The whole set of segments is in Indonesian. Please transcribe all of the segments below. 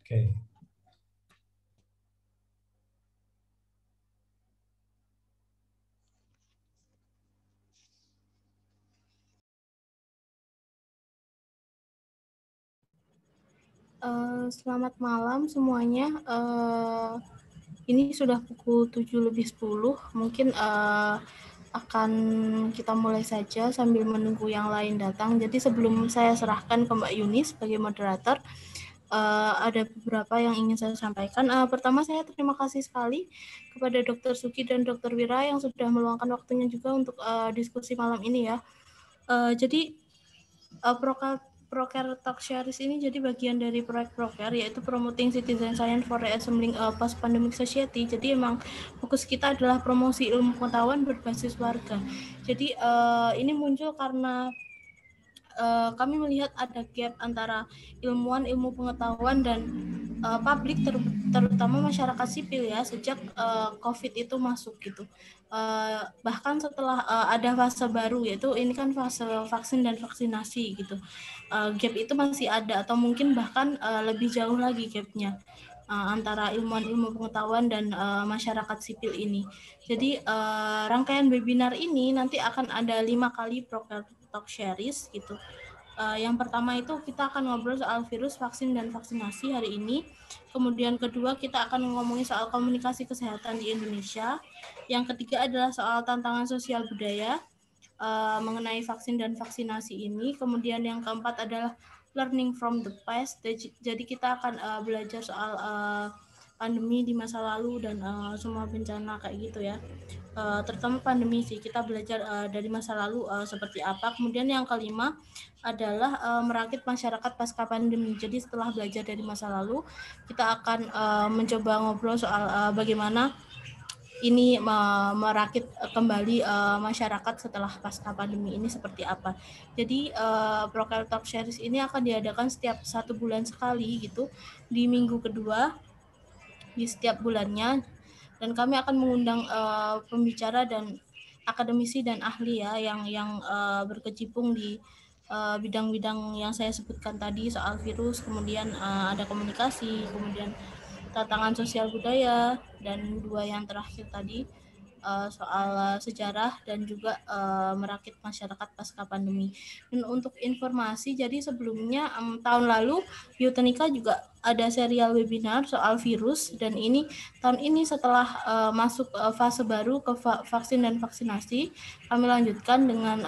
Oke. Selamat malam semuanya. Ini sudah pukul 7:10. Mungkin akan kita mulai saja sambil menunggu yang lain datang. Jadi sebelum saya serahkan ke Mbak Yuni sebagai moderator, ada beberapa yang ingin saya sampaikan. Pertama, saya terima kasih sekali kepada Dr. Suki dan Dr. Wira yang sudah meluangkan waktunya juga untuk diskusi malam ini ya. Jadi Procare Talk Series ini jadi bagian dari proyek Procare, yaitu Promoting Citizen Science for the Assembling Post-Pandemic Society. Jadi emang fokus kita adalah promosi ilmu pengetahuan berbasis warga. Jadi ini muncul karena kami melihat ada gap antara ilmuwan, ilmu pengetahuan, dan publik, terutama masyarakat sipil ya, sejak COVID itu masuk gitu. Bahkan setelah ada fase baru, yaitu ini kan fase vaksin dan vaksinasi gitu. Gap itu masih ada, atau mungkin bahkan lebih jauh lagi gapnya antara ilmuwan ilmu pengetahuan dan masyarakat sipil ini. Jadi rangkaian webinar ini nanti akan ada 5 kali Procare Talk Series gitu. Yang pertama itu kita akan ngobrol soal virus, vaksin, dan vaksinasi hari ini. Kemudian kedua kita akan ngomongin soal komunikasi kesehatan di Indonesia. Yang ketiga adalah soal tantangan sosial budaya mengenai vaksin dan vaksinasi ini. Kemudian yang keempat adalah learning from the past. Jadi kita akan belajar soal pandemi di masa lalu dan semua bencana kayak gitu ya. Terutama pandemi sih, kita belajar dari masa lalu seperti apa. Kemudian yang kelima adalah merakit masyarakat pasca pandemi. Jadi setelah belajar dari masa lalu, kita akan mencoba ngobrol soal bagaimana ini merakit kembali masyarakat setelah pasca pandemi ini seperti apa. Jadi Procare Talk Series ini akan diadakan setiap 1 bulan sekali gitu, di minggu kedua di setiap bulannya, dan kami akan mengundang pembicara dan akademisi dan ahli ya yang berkecimpung di bidang-bidang yang saya sebutkan tadi soal virus, kemudian ada komunikasi, kemudian tantangan sosial budaya, dan dua yang terakhir tadi soal sejarah dan juga merakit masyarakat pasca pandemi. Dan untuk informasi, jadi sebelumnya tahun lalu Biotenika juga ada serial webinar soal virus, dan ini tahun ini setelah masuk fase baru ke vaksin dan vaksinasi, kami lanjutkan dengan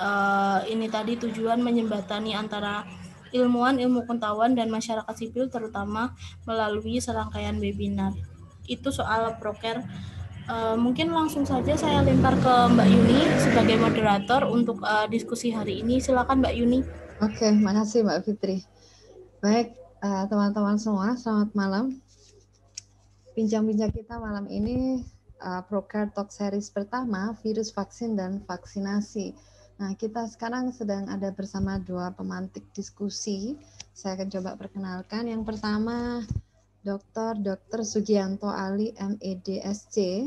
ini tadi, tujuan menjembatani antara ilmuwan, ilmu pengetahuan, dan masyarakat sipil, terutama melalui serangkaian webinar. Itu soal Procare. Mungkin langsung saja saya lempar ke Mbak Yuni sebagai moderator untuk diskusi hari ini. Silakan Mbak Yuni. Oke, makasih Mbak Fitri. Baik, teman-teman semua, selamat malam. Bincang-bincang kita malam ini Procare Talk Series pertama, virus, vaksin, dan vaksinasi. Nah, kita sekarang sedang ada bersama dua pemantik diskusi. Saya akan coba perkenalkan. Yang pertama, Dr. Sugianto Ali, MED SC.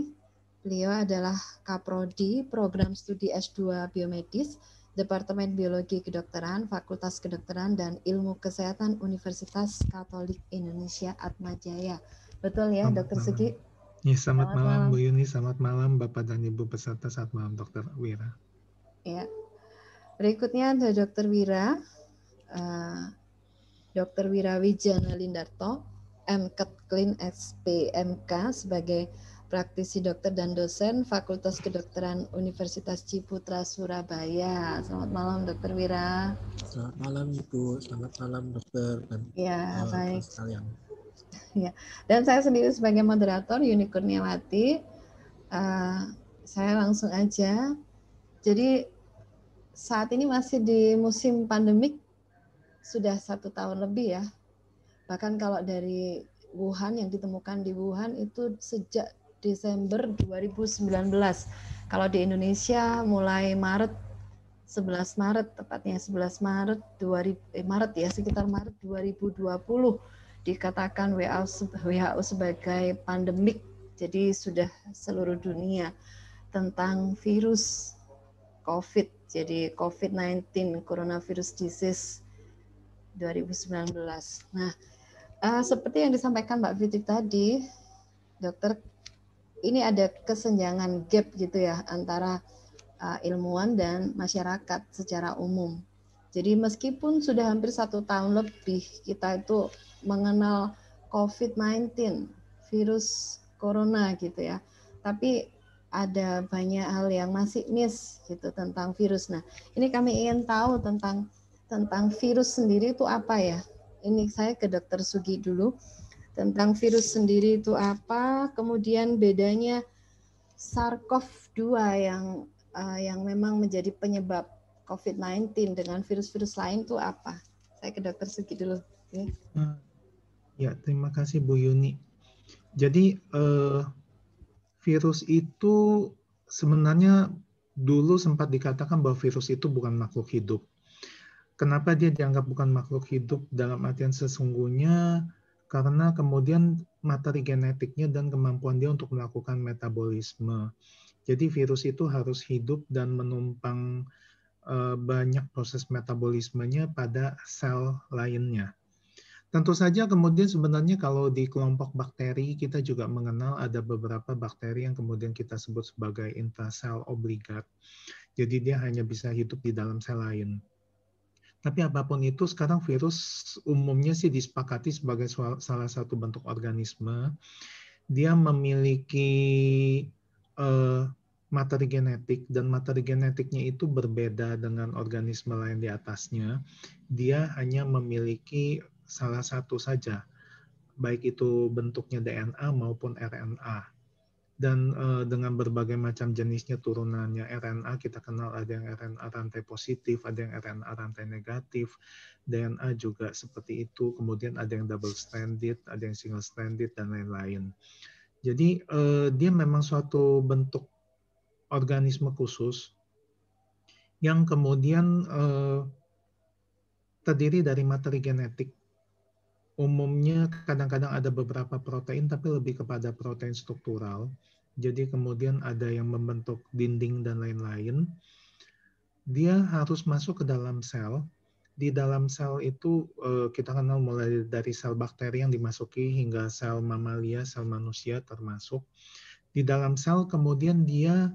Beliau adalah Kaprodi, Program Studi S2 Biomedis, Departemen Biologi Kedokteran, Fakultas Kedokteran dan Ilmu Kesehatan Universitas Katolik Indonesia Atmajaya. Betul ya, Dr. Sugi? Ya, selamat malam Bu Yuni, selamat malam Bapak dan Ibu peserta, selamat malam Dr. Wira. Ya. Berikutnya ada Dr. Wira, Dr. Wira Wijana Lindarto, MKet Klin SPMK sebagai praktisi dokter dan dosen Fakultas Kedokteran Universitas Ciputra Surabaya. Selamat malam Dr. Wira. Selamat malam Ibu, selamat malam Dokter dan baik sekalian. Ya, dan saya sendiri sebagai moderator Yuni Kurniawati. Saya langsung aja. Jadi saat ini masih di musim pandemik, sudah 1 tahun lebih ya. Bahkan kalau dari Wuhan, yang ditemukan di Wuhan itu sejak Desember 2019. Kalau di Indonesia mulai Maret, 11 Maret tepatnya 11 Maret 2000 Maret ya, sekitar Maret 2020 dikatakan WHO sebagai pandemik. Jadi sudah seluruh dunia tentang virus COVID. Jadi COVID-19, Coronavirus Disease 2019. Nah, Seperti yang disampaikan Mbak Fitri tadi, dokter, ini ada kesenjangan gap gitu ya antara ilmuwan dan masyarakat secara umum. Jadi meskipun sudah hampir 1 tahun lebih kita itu mengenal COVID-19, virus corona gitu ya, tapi ada banyak hal yang masih miss gitu tentang virus. Nah, ini kami ingin tahu tentang virus sendiri itu apa ya? Ini saya ke Dokter Sugi dulu. Tentang virus sendiri itu apa, kemudian bedanya SARS-CoV-2 yang memang menjadi penyebab COVID-19 dengan virus-virus lain itu apa? Saya ke Dokter Sugi dulu. Ya, terima kasih Bu Yuni. Jadi virus itu sebenarnya dulu sempat dikatakan bahwa virus itu bukan makhluk hidup. Kenapa dia dianggap bukan makhluk hidup dalam artian sesungguhnya? Karena kemudian materi genetiknya dan kemampuan dia untuk melakukan metabolisme. Jadi virus itu harus hidup dan menumpang banyak proses metabolismenya pada sel lainnya. Tentu saja kemudian sebenarnya kalau di kelompok bakteri kita juga mengenal ada beberapa bakteri yang kemudian kita sebut sebagai intrasel obligat. Jadi dia hanya bisa hidup di dalam sel lain. Tapi apapun itu, sekarang virus umumnya sih disepakati sebagai salah satu bentuk organisme. Dia memiliki materi genetik, dan materi genetiknya itu berbeda dengan organisme lain di atasnya. Dia hanya memiliki salah satu saja, baik itu bentuknya DNA maupun RNA. Dan dengan berbagai macam jenisnya turunannya RNA, kita kenal ada yang RNA rantai positif, ada yang RNA rantai negatif, DNA juga seperti itu, kemudian ada yang double stranded, ada yang single stranded, dan lain-lain. Jadi dia memang suatu bentuk organisme khusus yang kemudian terdiri dari materi genetik. Umumnya kadang-kadang ada beberapa protein, tapi lebih kepada protein struktural. Jadi kemudian ada yang membentuk dinding dan lain-lain. Dia harus masuk ke dalam sel. Di dalam sel itu kita kenal mulai dari sel bakteri yang dimasuki hingga sel mamalia, sel manusia termasuk. Di dalam sel kemudian dia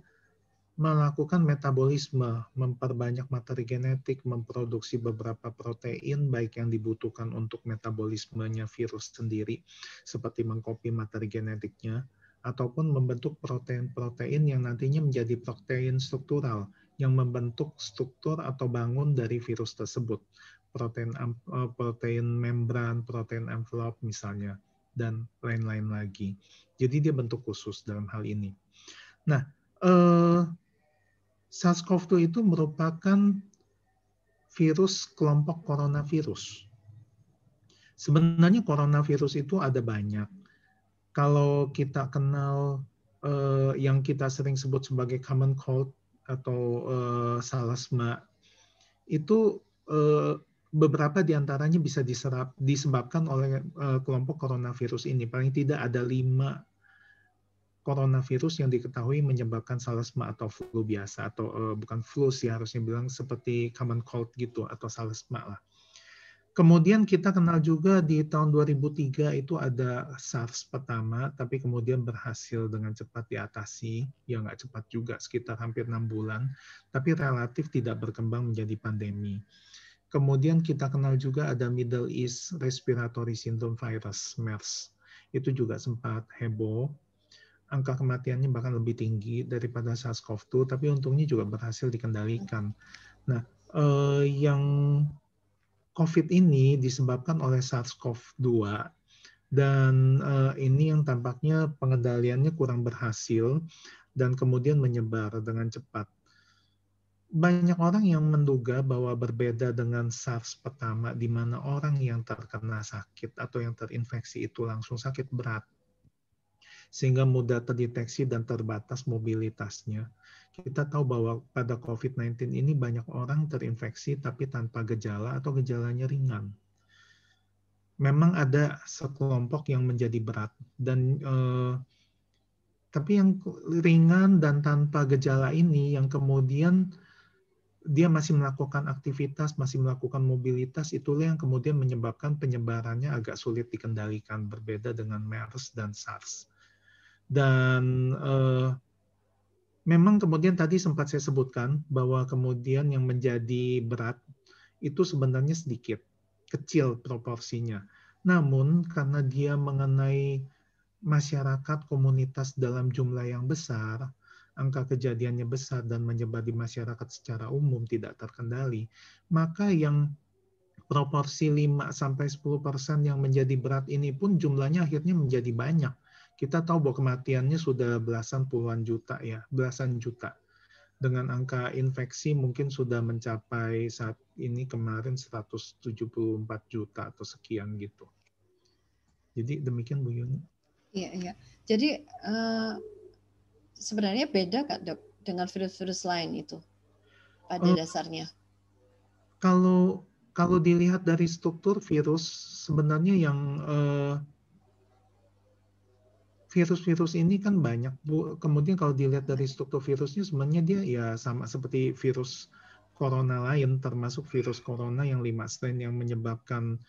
melakukan metabolisme, memperbanyak materi genetik, memproduksi beberapa protein, baik yang dibutuhkan untuk metabolismenya virus sendiri, seperti mengcopy materi genetiknya, ataupun membentuk protein-protein yang nantinya menjadi protein struktural, yang membentuk struktur atau bangun dari virus tersebut. Protein membran, protein envelope misalnya, dan lain-lain lagi. Jadi dia bentuk khusus dalam hal ini. Nah, SARS-CoV-2 itu merupakan virus kelompok coronavirus. Sebenarnya coronavirus itu ada banyak. Kalau kita kenal yang kita sering sebut sebagai common cold atau salasma, itu beberapa diantaranya bisa disebabkan oleh kelompok coronavirus ini. Paling tidak ada 5 coronavirus yang diketahui menyebabkan salasma atau flu biasa, atau bukan flu sih harusnya bilang, seperti common cold gitu atau salasma lah. Kemudian kita kenal juga di tahun 2003 itu ada SARS pertama, tapi kemudian berhasil dengan cepat diatasi, ya nggak cepat juga, sekitar hampir 6 bulan, tapi relatif tidak berkembang menjadi pandemi. Kemudian kita kenal juga ada Middle East Respiratory Syndrome Virus, MERS. Itu juga sempat heboh. Angka kematiannya bahkan lebih tinggi daripada SARS-CoV-2, tapi untungnya juga berhasil dikendalikan. Nah, yang COVID ini disebabkan oleh SARS-CoV-2, dan ini yang tampaknya pengendaliannya kurang berhasil, dan kemudian menyebar dengan cepat. Banyak orang yang menduga bahwa berbeda dengan SARS pertama, di mana orang yang terkena sakit atau yang terinfeksi itu langsung sakit berat, sehingga mudah terdeteksi dan terbatas mobilitasnya. Kita tahu bahwa pada COVID-19 ini banyak orang terinfeksi tapi tanpa gejala atau gejalanya ringan. Memang ada sekelompok yang menjadi berat, dan tapi yang ringan dan tanpa gejala ini yang kemudian dia masih melakukan aktivitas, masih melakukan mobilitas, itulah yang kemudian menyebabkan penyebarannya agak sulit dikendalikan, berbeda dengan MERS dan SARS. Dan memang kemudian tadi sempat saya sebutkan bahwa kemudian yang menjadi berat itu sebenarnya sedikit, kecil proporsinya. Namun karena dia mengenai masyarakat komunitas dalam jumlah yang besar, angka kejadiannya besar dan menyebar di masyarakat secara umum tidak terkendali, maka yang proporsi 5-10% yang menjadi berat ini pun jumlahnya akhirnya menjadi banyak. Kita tahu bahwa kematiannya sudah belasan puluhan juta ya, belasan juta. Dengan angka infeksi mungkin sudah mencapai saat ini kemarin 174 juta atau sekian gitu. Jadi demikian Bu Yuni. Iya, iya. Jadi sebenarnya beda Kak Dok dengan virus-virus lain itu pada dasarnya? Kalau dilihat dari struktur virus, sebenarnya yang virus-virus ini kan banyak Bu. Kemudian kalau dilihat dari struktur virusnya, sebenarnya dia ya sama seperti virus corona lain, termasuk virus corona yang 5 strain yang menyebabkan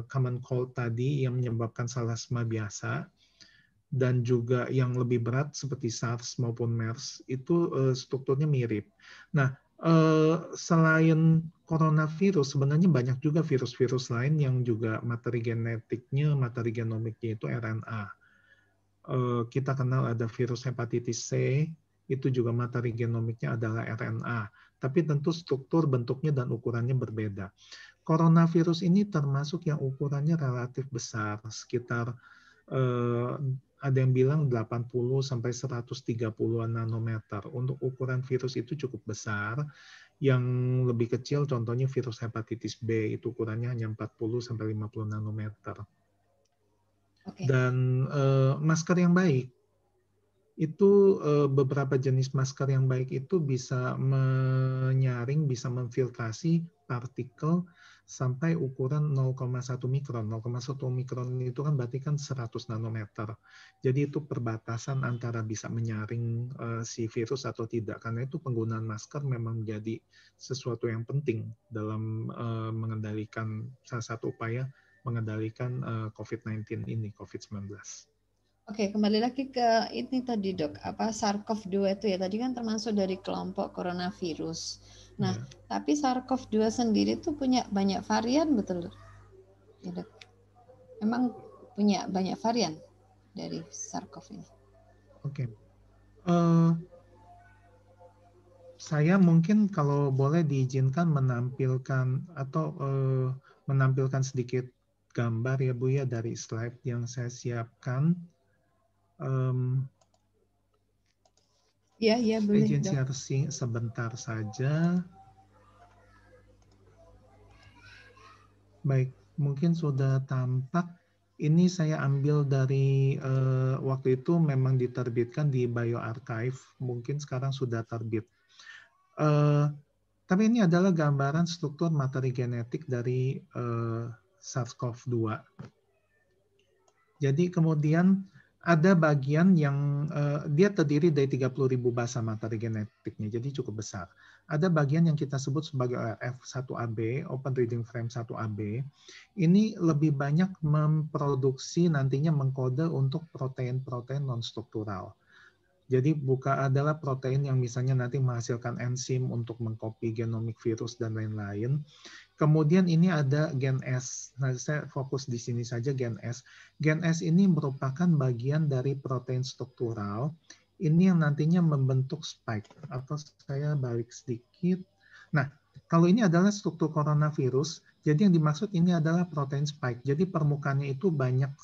common cold tadi, yang menyebabkan salasma biasa. Dan juga yang lebih berat seperti SARS maupun MERS itu strukturnya mirip. Nah, selain coronavirus, sebenarnya banyak juga virus-virus lain yang juga materi genetiknya, materi genomiknya itu RNA. Kita kenal ada virus hepatitis C, itu juga materi genomiknya adalah RNA. Tapi tentu struktur, bentuknya, dan ukurannya berbeda. Coronavirus ini termasuk yang ukurannya relatif besar, sekitar ada yang bilang 80 sampai 130-an nanometer. Untuk ukuran virus itu cukup besar. Yang lebih kecil contohnya virus hepatitis B, itu ukurannya hanya 40 sampai 50 nanometer. Okay. Dan masker yang baik itu beberapa jenis masker yang baik itu bisa menyaring, bisa memfiltrasi partikel sampai ukuran 0,1 mikron. 0,1 mikron itu kan berarti kan 100 nanometer. Jadi itu perbatasan antara bisa menyaring si virus atau tidak. Karena itu penggunaan masker memang menjadi sesuatu yang penting dalam mengendalikan, salah satu upaya mengendalikan COVID-19 ini, COVID-19. Oke, kembali lagi ke ini tadi Dok, apa SARS-CoV-2 itu ya, tadi kan termasuk dari kelompok coronavirus. Nah, tapi SARS-CoV-2 sendiri itu punya banyak varian, betul? Ya, Dok. Memang punya banyak varian dari SARS-CoV ini. Oke. Saya mungkin kalau boleh diizinkan menampilkan atau menampilkan sedikit gambar ya Bu ya dari slide yang saya siapkan. Ya, boleh. Izin sharing sebentar saja. Baik, mungkin sudah tampak. Ini saya ambil dari waktu itu memang diterbitkan di bioRxiv. Mungkin sekarang sudah terbit. Tapi ini adalah gambaran struktur materi genetik dari SARS-CoV-2. Jadi kemudian ada bagian yang dia terdiri dari 30.000 basa materi genetiknya, jadi cukup besar. Ada bagian yang kita sebut sebagai ORF1AB, Open Reading Frame 1AB. Ini lebih banyak memproduksi nantinya mengkode untuk protein-protein non-struktural. Jadi adalah protein yang misalnya nanti menghasilkan enzim untuk mengcopy genomik virus dan lain-lain. Kemudian ini ada gen S. Nah, saya fokus di sini saja gen S. Gen S ini merupakan bagian dari protein struktural. Ini yang nantinya membentuk spike. Atau saya balik sedikit. Nah, kalau ini adalah struktur coronavirus, jadi yang dimaksud ini adalah protein spike. Jadi permukaannya itu banyak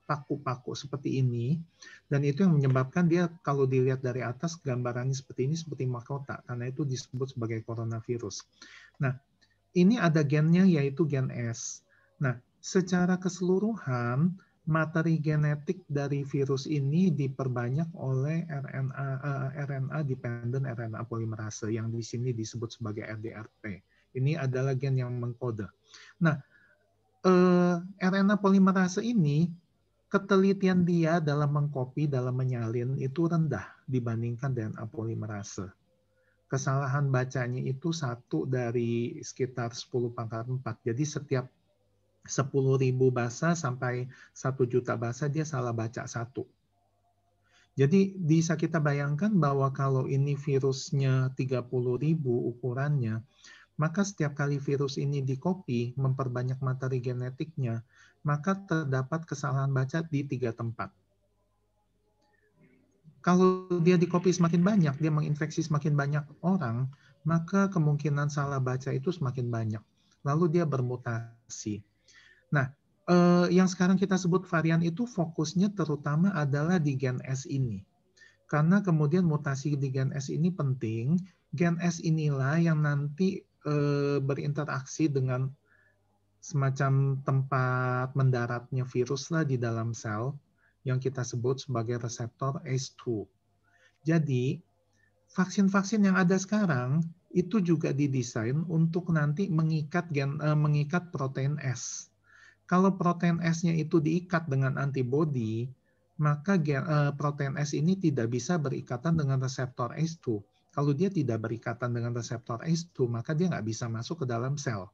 paku-paku seperti ini, dan itu yang menyebabkan dia kalau dilihat dari atas gambarannya seperti ini, seperti mahkota, karena itu disebut sebagai coronavirus. Nah, ini ada gennya yaitu gen S. Nah, secara keseluruhan materi genetik dari virus ini diperbanyak oleh RNA dependent RNA polimerase yang di sini disebut sebagai RDRP. Ini adalah gen yang mengkode. Nah, RNA polimerase ini ketelitian dia dalam mengcopy, dalam menyalin itu rendah dibandingkan DNA polimerase. kesalahan bacanya itu 1 dari sekitar 10 pangkat 4. Jadi setiap 10.000 bahasa sampai 1 juta bahasa dia salah baca 1. Jadi bisa kita bayangkan bahwa kalau ini virusnya 30.000 ukurannya, maka setiap kali virus ini di-copy, memperbanyak materi genetiknya, maka terdapat kesalahan baca di 3 tempat. Kalau dia di-copy semakin banyak, dia menginfeksi semakin banyak orang, maka kemungkinan salah baca itu semakin banyak. Lalu dia bermutasi. Nah, yang sekarang kita sebut varian itu fokusnya terutama adalah di gen S ini. Karena kemudian mutasi di gen S ini penting, gen S inilah yang nanti berinteraksi dengan semacam tempat mendaratnya virus lah di dalam sel yang kita sebut sebagai reseptor ACE2. Jadi, vaksin-vaksin yang ada sekarang itu juga didesain untuk nanti mengikat protein S. Kalau protein S-nya itu diikat dengan antibodi, maka protein S ini tidak bisa berikatan dengan reseptor ACE2. Kalau dia tidak berikatan dengan reseptor ACE2, maka dia nggak bisa masuk ke dalam sel.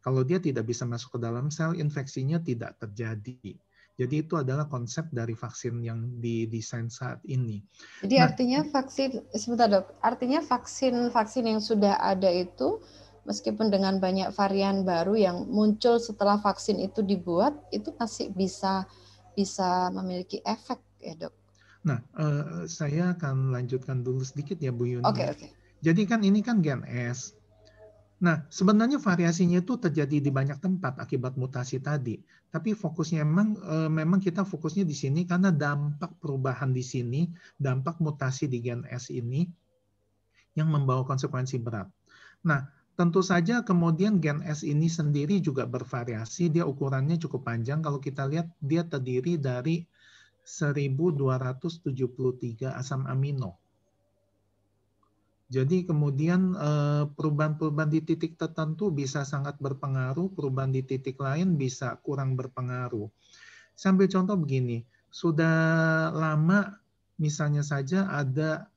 Kalau dia tidak bisa masuk ke dalam sel, infeksinya tidak terjadi. Jadi itu adalah konsep dari vaksin yang didesain saat ini. Jadi artinya vaksin, sebentar dok, artinya vaksin yang sudah ada itu, meskipun dengan banyak varian baru yang muncul setelah vaksin itu dibuat, itu masih bisa memiliki efek ya dok? Nah, saya akan lanjutkan dulu sedikit ya Bu Yuni. Oke. Jadi kan ini kan gen S. Nah, sebenarnya variasinya itu terjadi di banyak tempat akibat mutasi tadi. Tapi fokusnya memang kita fokusnya di sini karena dampak perubahan di sini, dampak mutasi di gen S ini yang membawa konsekuensi berat. Nah, tentu saja kemudian gen S ini sendiri juga bervariasi, dia ukurannya cukup panjang. Kalau kita lihat dia terdiri dari 1273 asam amino. Jadi kemudian perubahan-perubahan di titik tertentu bisa sangat berpengaruh, perubahan di titik lain bisa kurang berpengaruh. Sambil contoh begini, sudah lama misalnya saja ada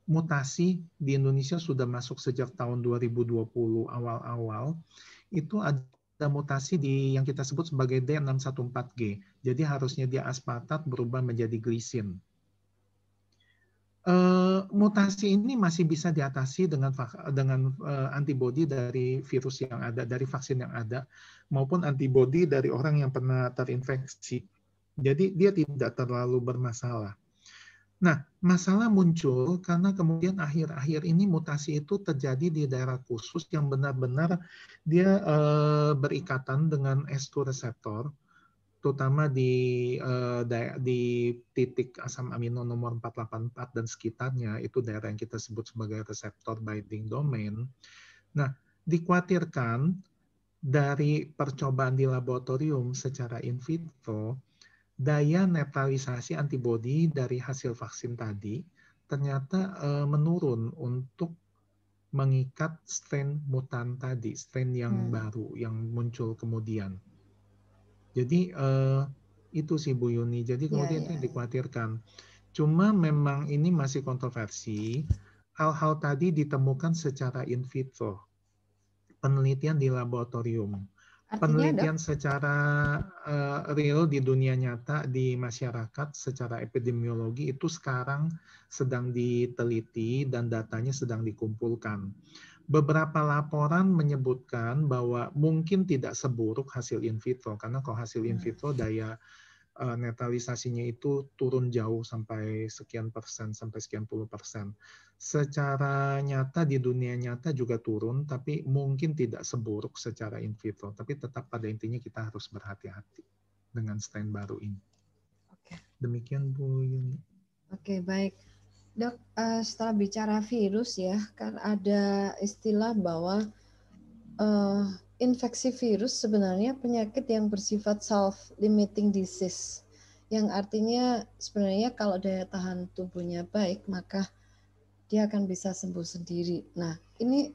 mutasi di Indonesia sudah masuk sejak tahun 2020 awal-awal, itu ada mutasi yang kita sebut sebagai D614G. Jadi harusnya dia aspartat berubah menjadi glisin. Mutasi ini masih bisa diatasi dengan antibodi dari virus yang ada, dari vaksin yang ada, maupun antibodi dari orang yang pernah terinfeksi. Jadi dia tidak terlalu bermasalah. Nah, masalah muncul karena kemudian akhir-akhir ini mutasi itu terjadi di daerah khusus yang benar-benar dia berikatan dengan S2 reseptor, terutama di titik asam amino nomor 484 dan sekitarnya, itu daerah yang kita sebut sebagai reseptor binding domain. Nah, dikhawatirkan dari percobaan di laboratorium secara in vitro, daya netralisasi antibodi dari hasil vaksin tadi ternyata menurun untuk mengikat strain mutan tadi, strain yang baru yang muncul kemudian. Jadi itu sih Bu Yuni. Jadi kemudian itu yang dikhawatirkan. Cuma memang ini masih kontroversi. Hal-hal tadi ditemukan secara in vitro, penelitian di laboratorium. Penelitian secara real di dunia nyata, di masyarakat, secara epidemiologi itu sekarang sedang diteliti dan datanya sedang dikumpulkan. Beberapa laporan menyebutkan bahwa mungkin tidak seburuk hasil in vitro, karena kalau hasil in vitro daya netralisasinya itu turun jauh sampai sekian persen, sampai sekian puluh persen. Secara nyata di dunia nyata juga turun, tapi mungkin tidak seburuk secara in vitro. Tapi tetap pada intinya kita harus berhati-hati dengan strain baru ini. Demikian Bu Yuni. Oke, baik. Dok, setelah bicara virus ya, kan ada istilah bahwa infeksi virus sebenarnya penyakit yang bersifat self-limiting disease, yang artinya sebenarnya kalau daya tahan tubuhnya baik, maka dia akan bisa sembuh sendiri. Nah, ini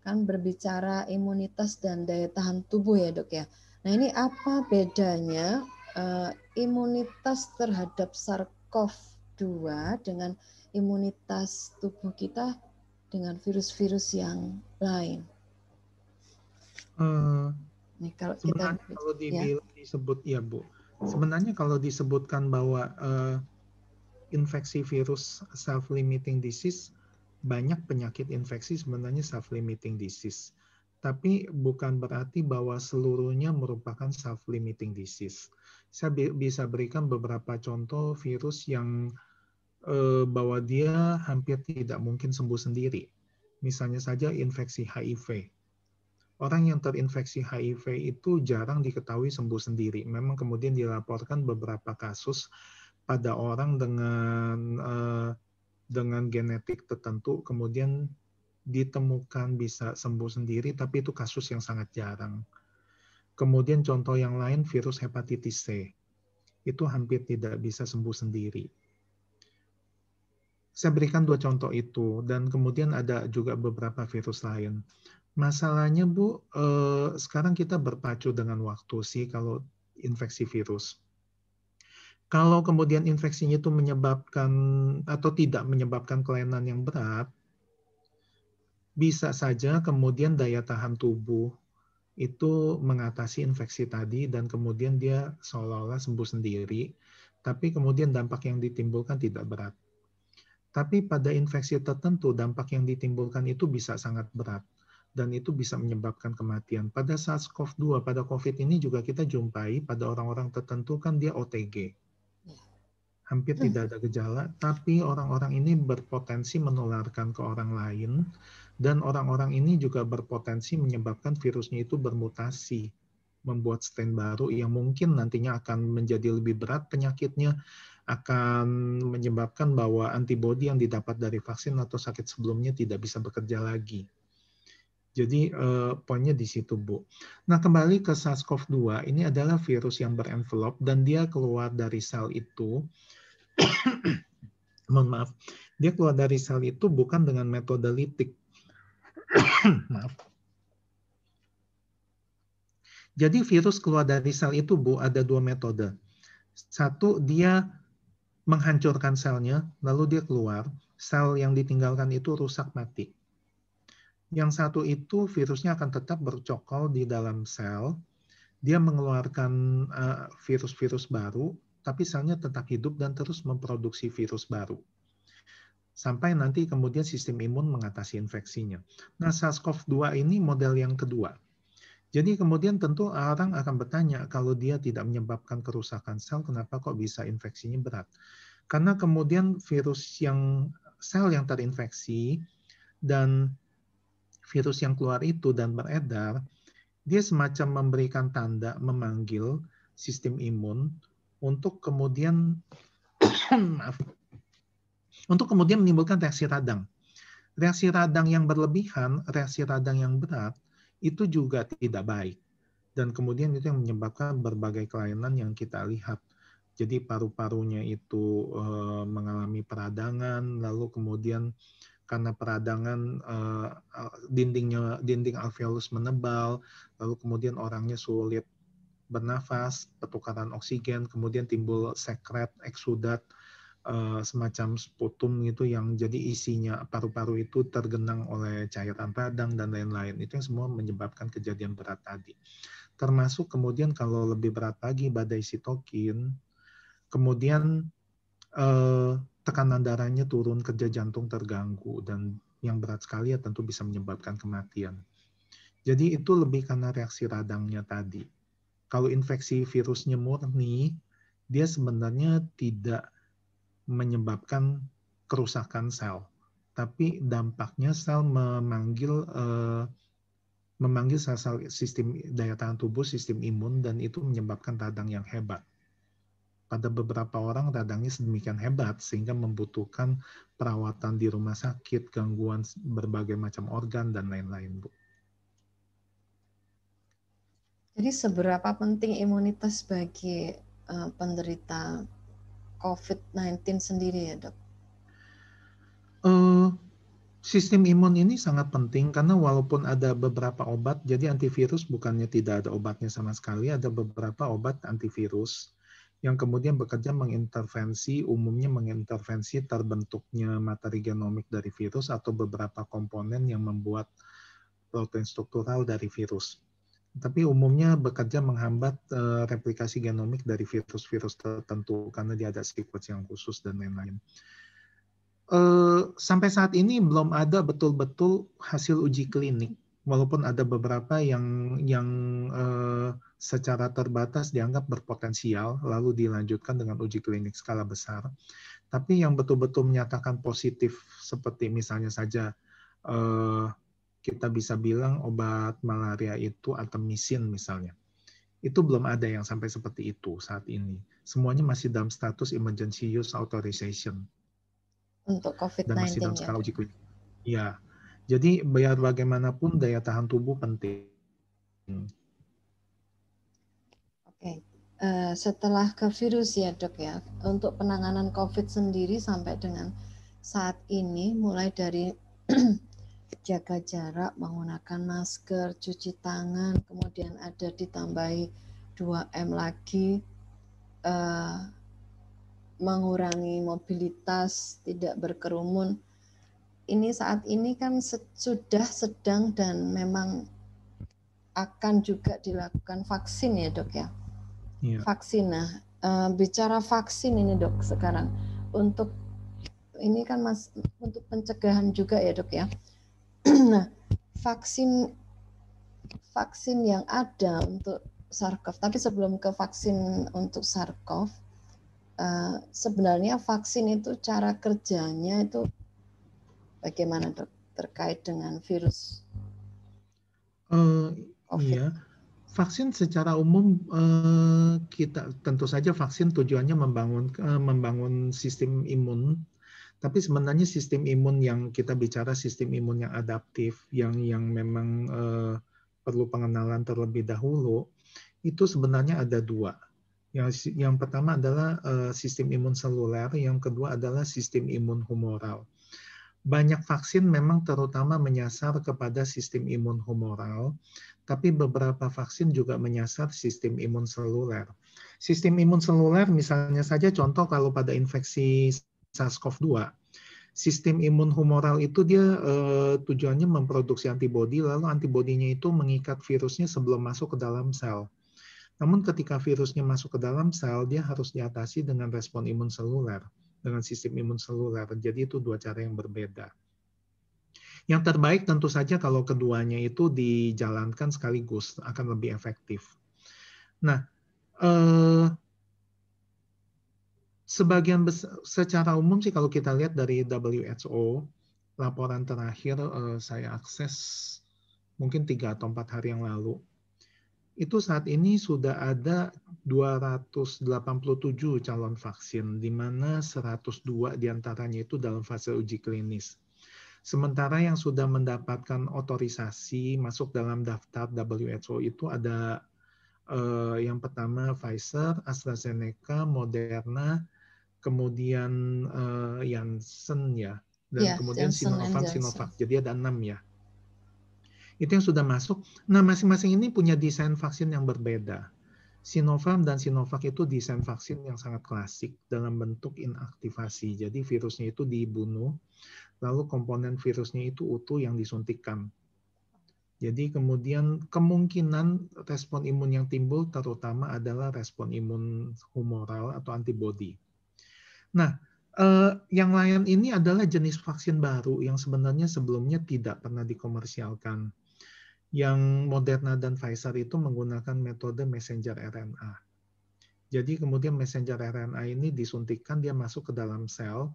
kan berbicara imunitas dan daya tahan tubuh ya dok ya. Nah, ini apa bedanya imunitas terhadap SARS-CoV SARS-CoV-2 dengan imunitas tubuh kita dengan virus-virus yang lain? Nih, kalau Sebenarnya kita, kalau ya. disebut ya Bu, sebenarnya kalau disebutkan bahwa infeksi virus self-limiting disease, banyak penyakit infeksi sebenarnya self-limiting disease. Tapi bukan berarti bahwa seluruhnya merupakan self-limiting disease. Saya bisa berikan beberapa contoh virus yang bahwa dia hampir tidak mungkin sembuh sendiri. Misalnya saja infeksi HIV. Orang yang terinfeksi HIV itu jarang diketahui sembuh sendiri. Memang kemudian dilaporkan beberapa kasus pada orang dengan genetik tertentu, kemudian ditemukan bisa sembuh sendiri, tapi itu kasus yang sangat jarang. Kemudian contoh yang lain, virus hepatitis C. Itu hampir tidak bisa sembuh sendiri. Saya berikan 2 contoh itu, dan kemudian ada juga beberapa virus lain. Masalahnya Bu, sekarang kita berpacu dengan waktu sih kalau infeksi virus. Kalau kemudian infeksinya itu menyebabkan atau tidak menyebabkan kelainan yang berat, bisa saja kemudian daya tahan tubuh itu mengatasi infeksi tadi dan kemudian dia seolah-olah sembuh sendiri, tapi kemudian dampak yang ditimbulkan tidak berat. Tapi pada infeksi tertentu, dampak yang ditimbulkan itu bisa sangat berat, dan itu bisa menyebabkan kematian. Pada SARS-CoV-2, pada COVID ini juga kita jumpai, pada orang-orang tertentu kan dia OTG. Hampir tidak ada gejala, tapi orang-orang ini berpotensi menularkan ke orang lain, dan orang-orang ini juga berpotensi menyebabkan virusnya itu bermutasi, membuat strain baru yang mungkin nantinya akan menjadi lebih berat penyakitnya, akan menyebabkan bahwa antibodi yang didapat dari vaksin atau sakit sebelumnya tidak bisa bekerja lagi. Jadi poinnya di situ, Bu. Nah, kembali ke SARS-CoV-2, ini adalah virus yang berenvelop dan dia keluar dari sel itu, mohon maaf, dia keluar dari sel itu bukan dengan metode litik. Maaf. Jadi virus keluar dari sel itu, Bu, ada 2 metode. Satu, dia menghancurkan selnya, lalu dia keluar, sel yang ditinggalkan itu rusak mati. Yang satu itu virusnya akan tetap bercokol di dalam sel, dia mengeluarkan virus-virus baru, tapi selnya tetap hidup dan terus memproduksi virus baru. Sampai nanti kemudian sistem imun mengatasi infeksinya. Nah, SARS-CoV-2 ini model yang kedua. Jadi kemudian tentu orang akan bertanya, kalau dia tidak menyebabkan kerusakan sel, kenapa kok bisa infeksinya berat? Karena kemudian virus yang sel yang terinfeksi dan virus yang keluar itu dan beredar, dia semacam memberikan tanda, memanggil sistem imun untuk kemudian maaf, untuk kemudian menimbulkan reaksi radang. Reaksi radang yang berlebihan, reaksi radang yang berat, itu juga tidak baik. Dan kemudian itu yang menyebabkan berbagai kelainan yang kita lihat. Jadi paru-parunya itu mengalami peradangan, lalu kemudian karena peradangan dinding alveolus menebal, lalu kemudian orangnya sulit bernafas, pertukaran oksigen, kemudian timbul sekret, eksudat, semacam sputum itu yang jadi isinya paru-paru itu tergenang oleh cairan radang dan lain-lain. Itu yang semua menyebabkan kejadian berat tadi. Termasuk kemudian kalau lebih berat lagi badai sitokin, kemudian tekanan darahnya turun, kerja jantung terganggu, dan yang berat sekali ya tentu bisa menyebabkan kematian. Jadi itu lebih karena reaksi radangnya tadi. Kalau infeksi virusnya murni, dia sebenarnya tidak menyebabkan kerusakan sel, tapi dampaknya sel memanggil sel-sel sistem daya tahan tubuh, sistem imun, dan itu menyebabkan radang yang hebat. Pada beberapa orang radangnya sedemikian hebat sehingga membutuhkan perawatan di rumah sakit, gangguan berbagai macam organ, dan lain-lain, Bu. Jadi seberapa penting imunitas bagi penderita COVID-19 sendiri ya, Dok? Sistem imun ini sangat penting karena walaupun ada beberapa obat, jadi antivirus bukannya tidak ada obatnya sama sekali, ada beberapa obat antivirus yang kemudian bekerja umumnya mengintervensi terbentuknya materi genomik dari virus atau beberapa komponen yang membuat protein struktural dari virus. Tapi umumnya bekerja menghambat replikasi genomik dari virus-virus tertentu karena dia ada sequence yang khusus dan lain-lain. Sampai saat ini belum ada betul-betul hasil uji klinik, walaupun ada beberapa yang secara terbatas dianggap berpotensial, lalu dilanjutkan dengan uji klinik skala besar. Tapi yang betul-betul menyatakan positif, seperti misalnya saja kita bisa bilang obat malaria itu artemisin misalnya, itu belum ada yang sampai seperti itu saat ini. Semuanya masih dalam status emergency use authorization. Untuk COVID-19 dan masih dalam ya. skala uji klinik. Ya, jadi biar bagaimanapun daya tahan tubuh penting. Oke, setelah ke virus ya dok ya, untuk penanganan COVID sendiri sampai dengan saat ini mulai dari jaga jarak, menggunakan masker, cuci tangan, kemudian ada ditambahi 2M lagi, mengurangi mobilitas, tidak berkerumun. Ini saat ini kan sudah sedang dan memang akan juga dilakukan vaksin ya dok ya. Ya. Vaksin. Nah, bicara vaksin ini dok sekarang untuk ini kan untuk pencegahan juga ya dok ya. Nah, vaksin yang ada untuk SARS-CoV. Tapi sebelum ke vaksin untuk SARS-CoV, sebenarnya vaksin itu cara kerjanya itu bagaimana dok terkait dengan virus COVID? Iya, vaksin secara umum kita tentu saja vaksin tujuannya membangun sistem imun. Tapi sebenarnya sistem imun yang kita bicara sistem imun yang adaptif, yang memang perlu pengenalan terlebih dahulu, itu sebenarnya ada dua. Yang pertama adalah sistem imun seluler, yang kedua adalah sistem imun humoral. Banyak vaksin memang terutama menyasar kepada sistem imun humoral, tapi beberapa vaksin juga menyasar sistem imun seluler. Sistem imun seluler misalnya saja contoh kalau pada infeksi SARS-CoV-2, sistem imun humoral itu dia tujuannya memproduksi antibodi, lalu antibodinya itu mengikat virusnya sebelum masuk ke dalam sel. Namun ketika virusnya masuk ke dalam sel, dia harus diatasi dengan respon imun seluler, dengan sistem imun seluler. Jadi itu dua cara yang berbeda. Yang terbaik tentu saja kalau keduanya itu dijalankan sekaligus, akan lebih efektif. Nah, sebagian besar, secara umum sih kalau kita lihat dari WHO, laporan terakhir saya akses mungkin 3 atau 4 hari yang lalu, itu saat ini sudah ada 287 calon vaksin, di mana 102 diantaranya itu dalam fase uji klinis. Sementara yang sudah mendapatkan otorisasi masuk dalam daftar WHO itu ada yang pertama Pfizer, AstraZeneca, Moderna, kemudian Janssen ya, dan ya, kemudian Johnson Sinovac. Jadi ada 6 ya. Itu yang sudah masuk. Nah, masing-masing ini punya desain vaksin yang berbeda. Sinovac dan Sinovac itu desain vaksin yang sangat klasik dalam bentuk inaktivasi. Jadi virusnya itu dibunuh, lalu komponen virusnya itu utuh yang disuntikkan. Jadi kemudian kemungkinan respon imun yang timbul terutama adalah respon imun humoral atau antibodi. Nah, yang lain ini adalah jenis vaksin baru yang sebenarnya sebelumnya tidak pernah dikomersialkan. Yang Moderna dan Pfizer itu menggunakan metode messenger RNA. Jadi kemudian messenger RNA ini disuntikkan, dia masuk ke dalam sel,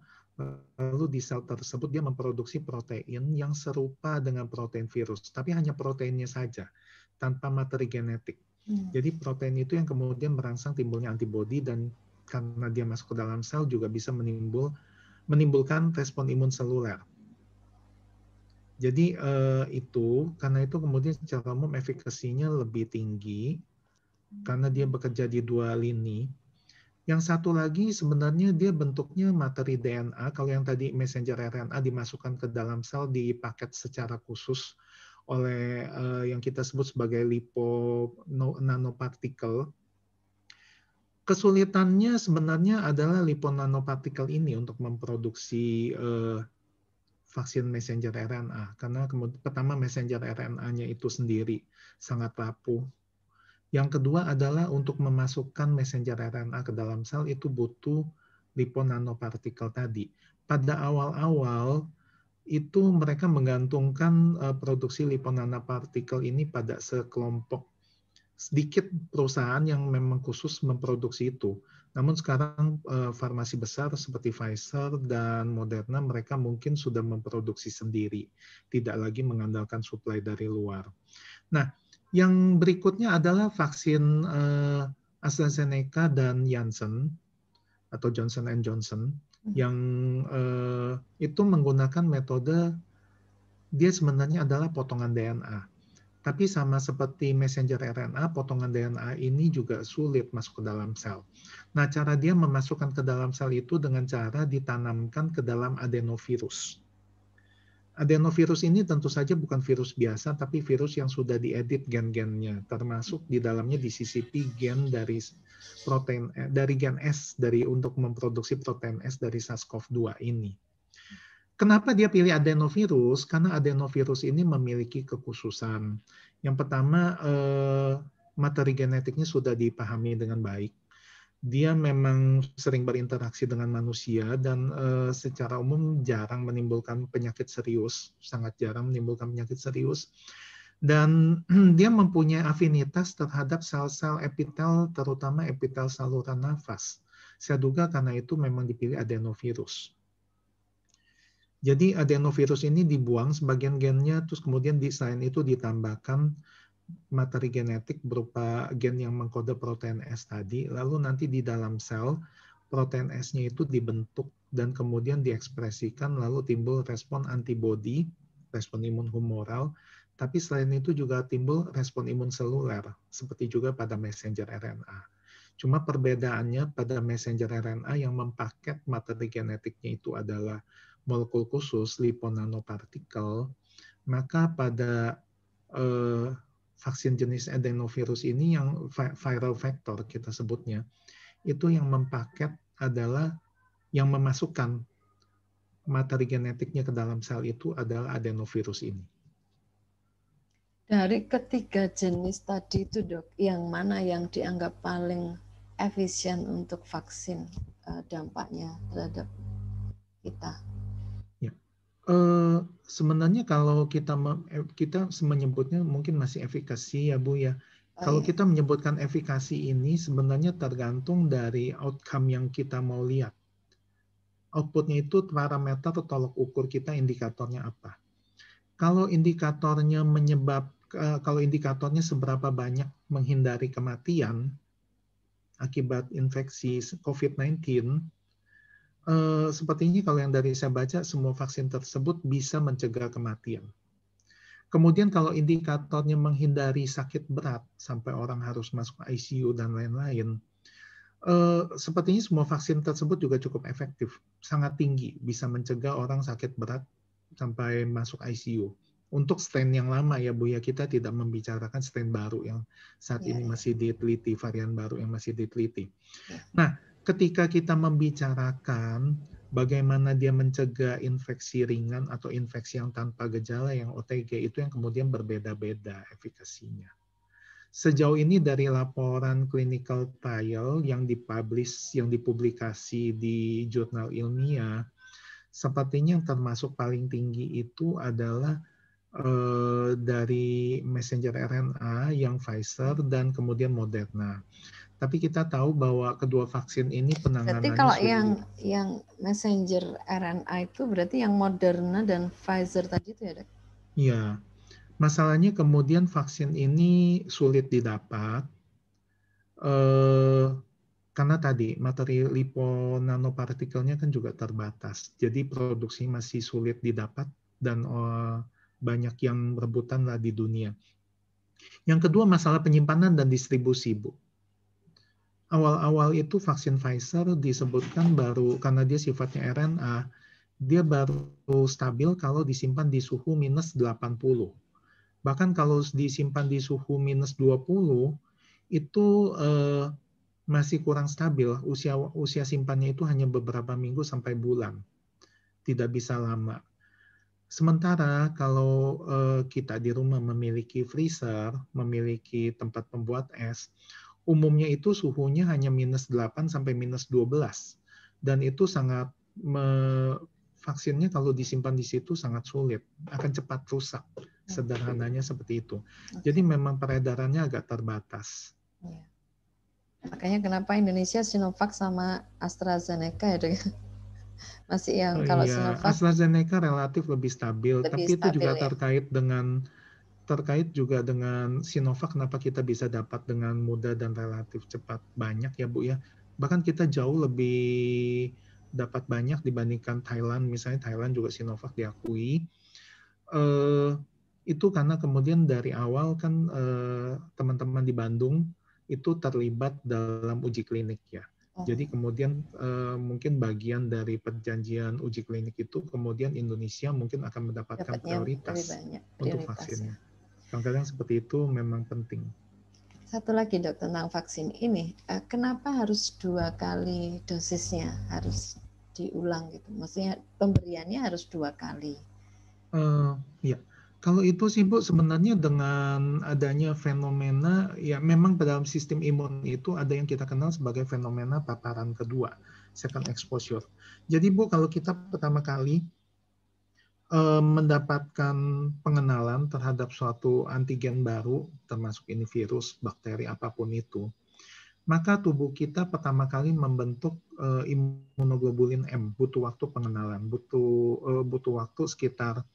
lalu di sel tersebut dia memproduksi protein yang serupa dengan protein virus, tapi hanya proteinnya saja, tanpa materi genetik. Jadi protein itu yang kemudian merangsang timbulnya antibodi, dan karena dia masuk ke dalam sel juga bisa menimbulkan respon imun seluler. Jadi karena itu kemudian secara umum efikasinya lebih tinggi karena dia bekerja di dua lini. Yang satu lagi sebenarnya dia bentuknya materi DNA. Kalau yang tadi messenger RNA dimasukkan ke dalam sel dipaket secara khusus oleh yang kita sebut sebagai lipo nanopartikel. Kesulitannya sebenarnya adalah liponanopartikel ini untuk memproduksi vaksin messenger RNA. Karena pertama messenger RNA-nya itu sendiri sangat rapuh. Yang kedua adalah untuk memasukkan messenger RNA ke dalam sel itu butuh liponanopartikel tadi. Pada awal-awal itu mereka menggantungkan produksi liponanopartikel ini pada sekelompok sedikit perusahaan yang memang khusus memproduksi itu. Namun sekarang farmasi besar seperti Pfizer dan Moderna mereka mungkin sudah memproduksi sendiri, tidak lagi mengandalkan suplai dari luar. Nah, yang berikutnya adalah vaksin AstraZeneca dan Janssen atau Johnson & Johnson yang itu menggunakan metode dia sebenarnya adalah potongan DNA. Tapi sama seperti messenger RNA, potongan DNA ini juga sulit masuk ke dalam sel. Nah, cara dia memasukkan ke dalam sel itu dengan cara ditanamkan ke dalam adenovirus. Adenovirus ini tentu saja bukan virus biasa, tapi virus yang sudah diedit gen-gennya, termasuk di dalamnya disisipi gen dari protein dari gen S untuk memproduksi protein S dari SARS-CoV-2 ini. Kenapa dia pilih adenovirus? Karena adenovirus ini memiliki kekhususan. Yang pertama, materi genetiknya sudah dipahami dengan baik. Dia memang sering berinteraksi dengan manusia dan secara umum jarang menimbulkan penyakit serius, sangat jarang menimbulkan penyakit serius. Dan dia mempunyai afinitas terhadap sel-sel epitel, terutama epitel saluran nafas. Saya duga karena itu memang dipilih adenovirus. Jadi adenovirus ini dibuang sebagian gennya, terus kemudian selain itu ditambahkan materi genetik berupa gen yang mengkode protein S tadi, lalu nanti di dalam sel protein S-nya itu dibentuk dan kemudian diekspresikan, lalu timbul respon antibodi, respon imun humoral, tapi selain itu juga timbul respon imun seluler, seperti juga pada messenger RNA. Cuma perbedaannya pada messenger RNA yang mempaket materi genetiknya itu adalah molekul khusus liponanopartikel, maka pada vaksin jenis adenovirus ini yang viral vector kita sebutnya, itu yang mempaket adalah yang memasukkan materi genetiknya ke dalam sel itu adalah adenovirus ini. Dari ketiga jenis tadi itu dok, yang mana yang dianggap paling efisien untuk vaksin dampaknya terhadap kita? Sebenarnya kalau kita menyebutnya mungkin masih efikasi ya Bu ya. Kalau kita menyebutkan efikasi ini sebenarnya tergantung dari outcome yang kita mau lihat. Outputnya itu parameter tolok ukur kita indikatornya apa. Kalau indikatornya kalau indikatornya seberapa banyak menghindari kematian akibat infeksi COVID-19, sepertinya kalau yang dari saya baca, semua vaksin tersebut bisa mencegah kematian. Kemudian kalau indikatornya menghindari sakit berat, sampai orang harus masuk ICU dan lain-lain, sepertinya semua vaksin tersebut juga cukup efektif, sangat tinggi, bisa mencegah orang sakit berat sampai masuk ICU. Untuk strain yang lama ya Bu ya, kita tidak membicarakan strain baru yang saat ini masih diteliti, varian baru yang masih diteliti. Nah, ketika kita membicarakan bagaimana dia mencegah infeksi ringan atau infeksi yang tanpa gejala yang OTG, itu yang kemudian berbeda-beda efikasinya. Sejauh ini dari laporan clinical trial yang dipublish, yang dipublikasi di jurnal ilmiah, sepertinya yang termasuk paling tinggi itu adalah dari messenger RNA yang Pfizer dan kemudian Moderna. Tapi kita tahu bahwa kedua vaksin ini penanganannya. Berarti kalau yang messenger RNA itu berarti yang Moderna dan Pfizer tadi itu ya dok? Iya, masalahnya kemudian vaksin ini sulit didapat karena tadi materi liponanopartikelnya kan juga terbatas. Jadi produksi masih sulit didapat dan banyak yang rebutan lah di dunia. Yang kedua masalah penyimpanan dan distribusi, Bu. Awal-awal itu vaksin Pfizer disebutkan baru, karena dia sifatnya RNA, dia baru stabil kalau disimpan di suhu minus 80. Bahkan kalau disimpan di suhu minus 20, itu masih kurang stabil, usia simpannya itu hanya beberapa minggu sampai bulan, tidak bisa lama. Sementara kalau kita di rumah memiliki freezer, memiliki tempat pembuat es, umumnya itu suhunya hanya -8 sampai -12, dan itu sangat vaksinnya kalau disimpan di situ sangat sulit, akan cepat rusak. Sederhananya seperti itu. Jadi memang peredarannya agak terbatas. Ya. Makanya kenapa Indonesia Sinovac sama AstraZeneca ya, masih yang kalau Iya, Sinovac AstraZeneca relatif lebih stabil, lebih tapi itu stabil juga ya. terkait juga dengan Sinovac, kenapa kita bisa dapat dengan mudah dan relatif cepat banyak ya Bu ya. Bahkan kita jauh lebih dapat banyak dibandingkan Thailand, misalnya Thailand juga Sinovac diakui. Itu karena kemudian dari awal kan teman-teman di Bandung itu terlibat dalam uji klinik ya. Jadi kemudian mungkin bagian dari perjanjian uji klinik itu kemudian Indonesia mungkin akan mendapatkan prioritas untuk vaksinnya. Kadang-kadang seperti itu memang penting. Satu lagi Dok tentang vaksin ini, kenapa harus 2 kali dosisnya harus diulang gitu? Maksudnya pemberiannya harus 2 kali. Ya, kalau itu sih Bu sebenarnya dengan adanya fenomena ya memang dalam sistem imun itu ada yang kita kenal sebagai fenomena paparan kedua, second exposure. Jadi Bu kalau kita pertama kali mendapatkan pengenalan terhadap suatu antigen baru, termasuk ini virus, bakteri apapun itu, maka tubuh kita pertama kali membentuk imunoglobulin M, butuh waktu pengenalan, butuh waktu sekitar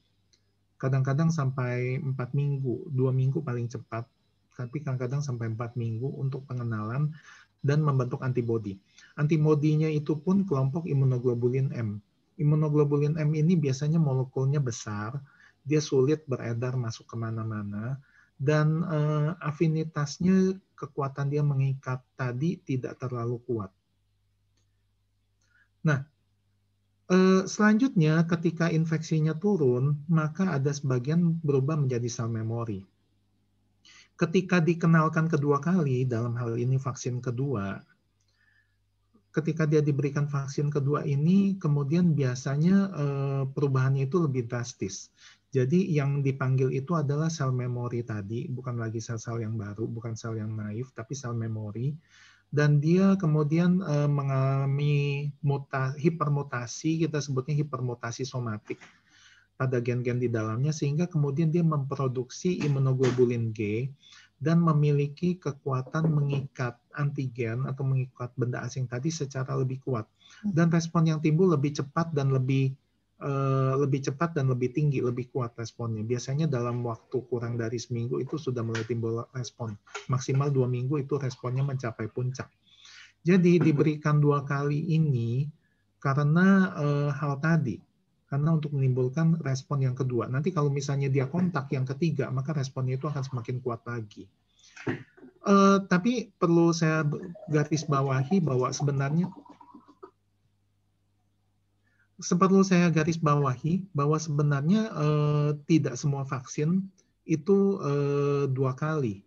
kadang-kadang sampai 4 minggu, 2 minggu paling cepat, tapi kadang-kadang sampai 4 minggu untuk pengenalan dan membentuk antibodi. Antibodinya itu pun kelompok imunoglobulin M. Imunoglobulin M ini biasanya molekulnya besar, dia sulit beredar masuk kemana-mana, dan afinitasnya, kekuatan dia mengikat tadi tidak terlalu kuat. Nah, selanjutnya ketika infeksinya turun, maka ada sebagian berubah menjadi sel memori. Ketika dikenalkan kedua kali, dalam hal ini vaksin kedua, ketika dia diberikan vaksin kedua ini, kemudian biasanya perubahannya itu lebih drastis. Jadi yang dipanggil itu adalah sel memori tadi, bukan lagi sel-sel yang baru, bukan sel yang naif, tapi sel memori. Dan dia kemudian mengalami hipermutasi, kita sebutnya hipermutasi somatik pada gen-gen di dalamnya, sehingga kemudian dia memproduksi imunoglobulin G dan memiliki kekuatan mengikat antigen atau mengikat benda asing tadi secara lebih kuat. Dan respon yang timbul lebih cepat dan lebih tinggi, lebih kuat responnya. Biasanya dalam waktu kurang dari seminggu itu sudah mulai timbul respon. Maksimal 2 minggu itu responnya mencapai puncak. Jadi diberikan 2 kali ini karena hal tadi. Karena untuk menimbulkan respon yang kedua. Nanti kalau misalnya dia kontak yang ketiga, maka responnya itu akan semakin kuat lagi. Tapi perlu saya garis bawahi bahwa sebenarnya tidak semua vaksin itu 2 kali.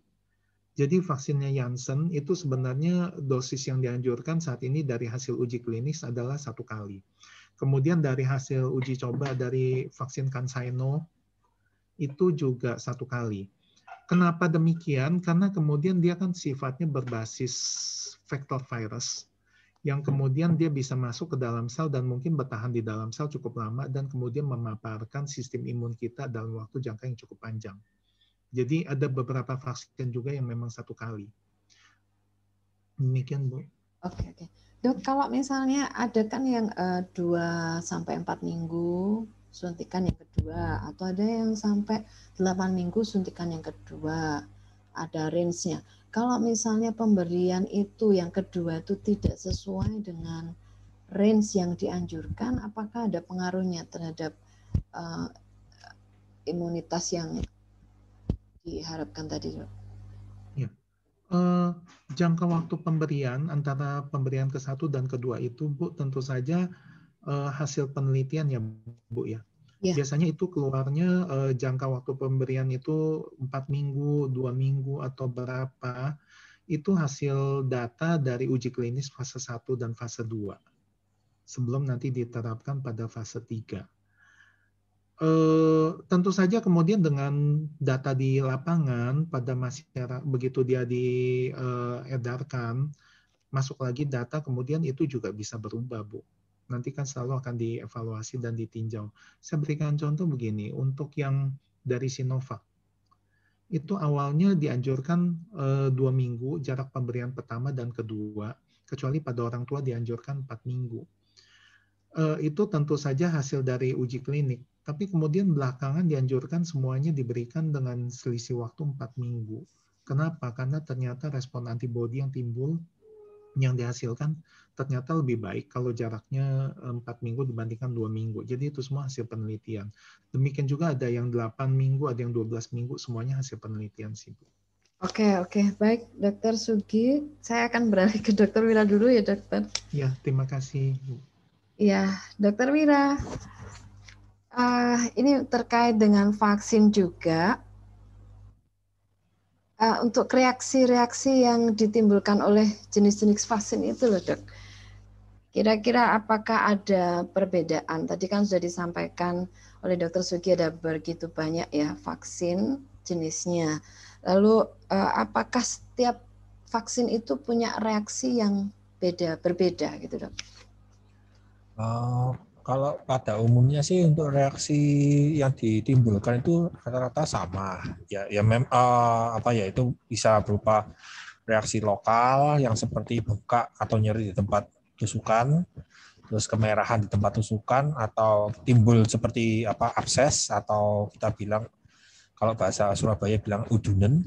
Jadi vaksinnya Janssen itu sebenarnya dosis yang dianjurkan saat ini dari hasil uji klinis adalah 1 kali. Kemudian dari hasil uji coba dari vaksin CanSino itu juga 1 kali. Kenapa demikian? Karena kemudian dia kan sifatnya berbasis vektor virus, yang kemudian dia bisa masuk ke dalam sel dan mungkin bertahan di dalam sel cukup lama dan kemudian memaparkan sistem imun kita dalam waktu jangka yang cukup panjang. Jadi ada beberapa vaksin juga yang memang 1 kali. Demikian Bu. Oke. Dok, kalau misalnya ada kan yang 2 sampai 4 minggu suntikan yang kedua, atau ada yang sampai 8 minggu suntikan yang kedua, ada range-nya. Kalau misalnya pemberian itu yang kedua itu tidak sesuai dengan range yang dianjurkan, apakah ada pengaruhnya terhadap imunitas yang diharapkan tadi, Dok? Ya. Jangka waktu pemberian antara pemberian ke-1 dan kedua itu, Bu, tentu saja hasil penelitian ya, Bu ya. Biasanya itu keluarnya jangka waktu pemberian itu 4 minggu, 2 minggu, atau berapa. itu hasil data dari uji klinis fase 1 dan fase 2 sebelum nanti diterapkan pada fase 3. Tentu saja kemudian dengan data di lapangan pada masyarakat, begitu dia diedarkan, masuk lagi data, kemudian itu juga bisa berubah, Bu. Nanti kan selalu akan dievaluasi dan ditinjau. Saya berikan contoh begini, untuk yang dari Sinovac, itu awalnya dianjurkan 2 minggu jarak pemberian pertama dan kedua, kecuali pada orang tua dianjurkan 4 minggu. Itu tentu saja hasil dari uji klinik, tapi kemudian belakangan dianjurkan semuanya diberikan dengan selisih waktu 4 minggu. Kenapa? Karena ternyata respon antibodi yang timbul, yang dihasilkan ternyata lebih baik kalau jaraknya 4 minggu dibandingkan 2 minggu. Jadi itu semua hasil penelitian. Demikian juga ada yang 8 minggu, ada yang 12 minggu, semuanya hasil penelitian sih, Bu. Oke, baik, Dokter Sugi. Saya akan beralih ke Dokter Wira dulu ya, Dokter. Ya, terima kasih, Bu. Ya, Dokter Wira. Ini terkait dengan vaksin juga. Untuk reaksi-reaksi yang ditimbulkan oleh jenis-jenis vaksin itu loh, Dok. Kira-kira apakah ada perbedaan? Tadi kan sudah disampaikan oleh Dokter Sugi ada begitu banyak ya vaksin jenisnya. Lalu apakah setiap vaksin itu punya reaksi yang berbeda gitu, Dok? Kalau pada umumnya sih untuk reaksi yang ditimbulkan itu rata-rata sama. Itu bisa berupa reaksi lokal yang seperti bengkak atau nyeri di tempat tusukan, terus kemerahan di tempat tusukan, atau timbul seperti abses, atau kita bilang kalau bahasa Surabaya bilang udunen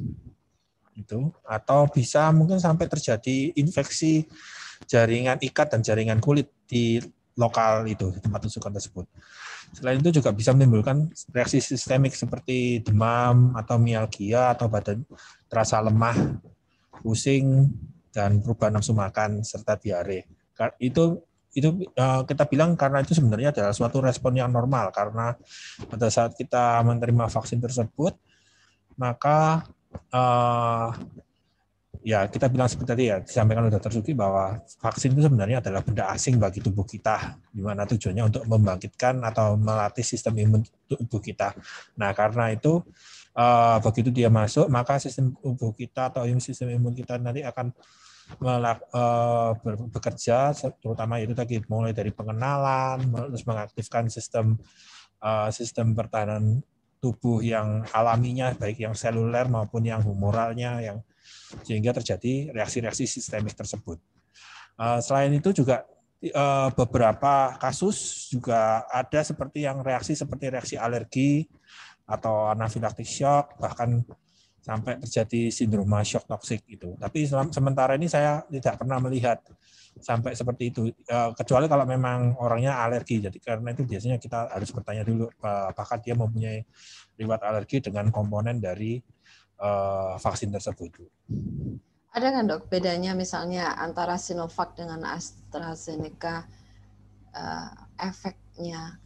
itu, atau bisa mungkin sampai terjadi infeksi jaringan ikat dan jaringan kulit di lokal itu, di tempat tusukan tersebut. Selain itu juga bisa menimbulkan reaksi sistemik seperti demam atau mialgia atau badan terasa lemah, pusing, dan perubahan nafsu makan serta diare. Itu kita bilang karena itu sebenarnya adalah suatu respon yang normal, karena pada saat kita menerima vaksin tersebut maka kita bilang seperti tadi ya, disampaikan oleh Dr. Sugi bahwa vaksin itu sebenarnya adalah benda asing bagi tubuh kita, di mana tujuannya untuk membangkitkan atau melatih sistem imun tubuh kita. Nah, karena itu begitu dia masuk, maka sistem tubuh kita atau sistem imun kita nanti akan bekerja, terutama itu tadi mulai dari pengenalan, terus mengaktifkan sistem pertahanan tubuh yang alaminya, baik yang seluler maupun yang humoralnya, sehingga terjadi reaksi-reaksi sistemik tersebut. Selain itu juga beberapa kasus juga ada seperti reaksi alergi atau anafilaktik shock, bahkan sampai terjadi sindroma shock toksik itu. Tapi sementara ini saya tidak pernah melihat sampai seperti itu, kecuali kalau memang orangnya alergi. Jadi karena itu biasanya kita harus bertanya dulu apakah dia mempunyai riwayat alergi dengan komponen dari vaksin tersebut. Ada nggak, Dok, bedanya misalnya antara Sinovac dengan AstraZeneca efeknya?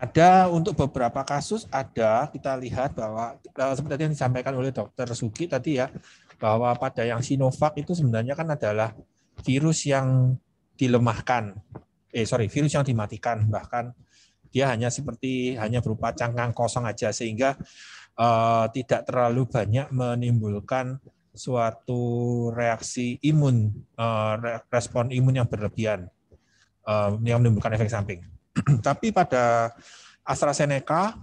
Ada, untuk beberapa kasus ada, kita lihat bahwa seperti yang disampaikan oleh Dr. Sugi tadi ya, bahwa pada yang Sinovac itu sebenarnya kan adalah virus yang dilemahkan, virus yang dimatikan, bahkan dia hanya berupa cangkang kosong aja, sehingga tidak terlalu banyak menimbulkan suatu reaksi imun, respon imun yang berlebihan, yang menimbulkan efek samping. Tapi pada AstraZeneca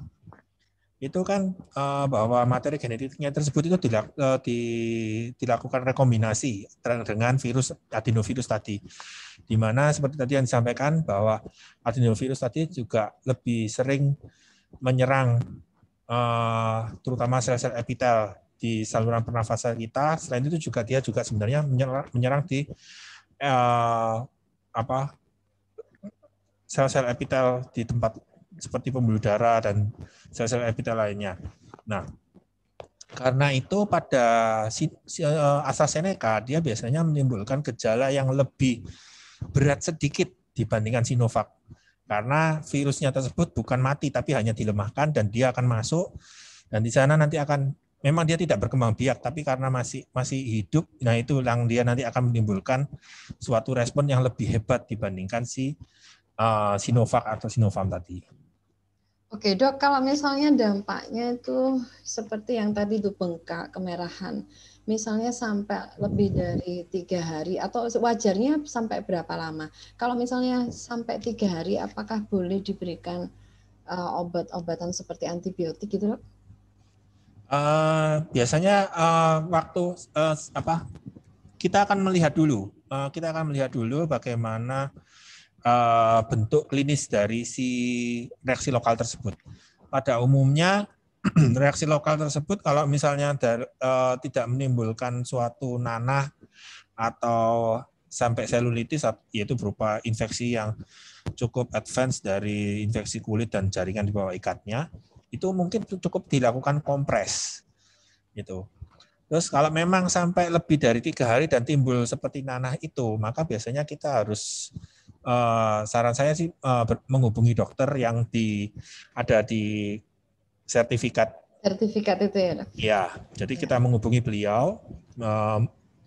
itu kan bahwa materi genetiknya tersebut itu dilakukan rekombinasi dengan virus adenovirus tadi, di mana seperti tadi yang disampaikan bahwa adenovirus tadi juga lebih sering menyerang terutama sel-sel epitel di saluran pernafasan kita. Selain itu juga dia juga sebenarnya menyerang di sel-sel epitel di tempat seperti pembuluh darah dan sel-sel epitel lainnya. Nah, karena itu pada AstraZeneca dia biasanya menimbulkan gejala yang lebih berat sedikit dibandingkan Sinovac. Karena virusnya tersebut bukan mati tapi hanya dilemahkan, dan dia akan masuk dan di sana nanti akan memang dia tidak berkembang biak, tapi karena masih hidup, nah itu yang dia nanti akan menimbulkan suatu respon yang lebih hebat dibandingkan si Sinovac atau Sinovac tadi. Oke dok, kalau misalnya dampaknya itu seperti yang tadi itu bengkak, kemerahan, misalnya sampai lebih dari 3 hari atau wajarnya sampai berapa lama? Kalau misalnya sampai 3 hari, apakah boleh diberikan obat-obatan seperti antibiotik gitu dok? Biasanya waktu kita akan melihat dulu, bagaimana bentuk klinis dari si reaksi lokal tersebut. Pada umumnya reaksi lokal tersebut kalau misalnya tidak menimbulkan suatu nanah atau sampai selulitis, yaitu berupa infeksi yang cukup advance dari infeksi kulit dan jaringan di bawah ikatnya, itu mungkin cukup dilakukan kompres gitu. Terus kalau memang sampai lebih dari 3 hari dan timbul seperti nanah itu, maka biasanya kita harus saran saya sih menghubungi dokter yang ada di sertifikat itu ya dok? Ya, jadi kita menghubungi beliau,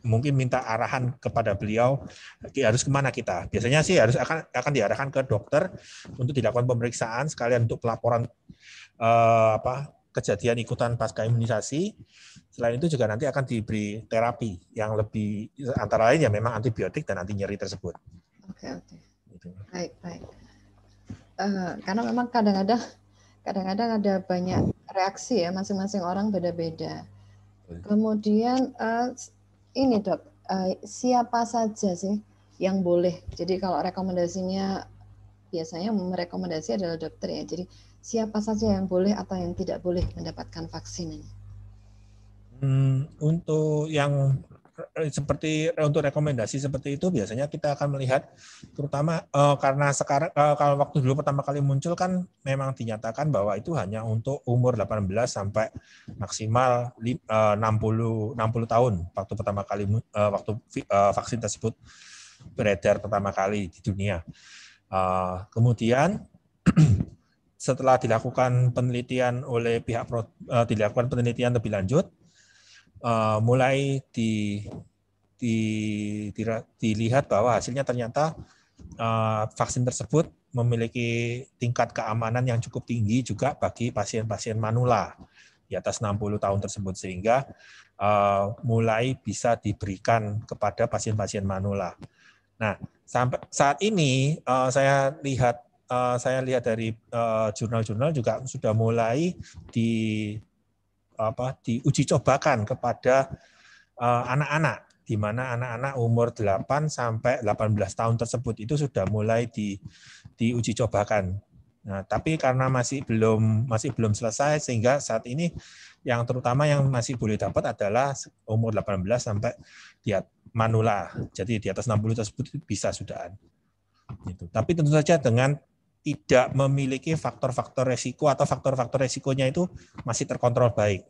mungkin minta arahan kepada beliau harus kemana kita. Biasanya sih akan diarahkan ke dokter untuk dilakukan pemeriksaan sekalian untuk pelaporan kejadian ikutan pasca imunisasi. Selain itu juga nanti akan diberi terapi yang lebih, antara lain ya memang antibiotik dan anti nyeri tersebut. Oke. Baik. Karena memang kadang-kadang ada banyak reaksi ya, masing-masing orang beda-beda. Kemudian ini dok, siapa saja sih yang boleh? Jadi kalau rekomendasinya biasanya merekomendasi adalah dokter ya. Jadi siapa saja yang boleh atau yang tidak boleh mendapatkan vaksin ini? Untuk rekomendasi seperti itu biasanya kita akan melihat terutama karena sekarang kalau waktu dulu pertama kali muncul kan memang dinyatakan bahwa itu hanya untuk umur 18 sampai maksimal 60 tahun waktu pertama kali vaksin tersebut beredar pertama kali di dunia. Kemudian setelah dilakukan penelitian oleh dilakukan penelitian lebih lanjut, mulai dilihat bahwa hasilnya ternyata vaksin tersebut memiliki tingkat keamanan yang cukup tinggi juga bagi pasien-pasien manula di atas 60 tahun tersebut, sehingga mulai bisa diberikan kepada pasien-pasien manula. Nah, sampai saat ini saya lihat dari jurnal-jurnal juga sudah mulai diuji cobakan kepada anak-anak, di mana anak-anak umur 8 sampai 18 tahun tersebut itu sudah mulai diuji cobakan. Nah, tapi karena masih belum selesai, sehingga saat ini yang terutama yang masih boleh dapat adalah umur 18 sampai manula. Jadi di atas 60 tersebut bisa sudahan. Gitu. Tapi tentu saja dengan tidak memiliki faktor-faktor resiko atau faktor-faktor resikonya itu masih terkontrol baik.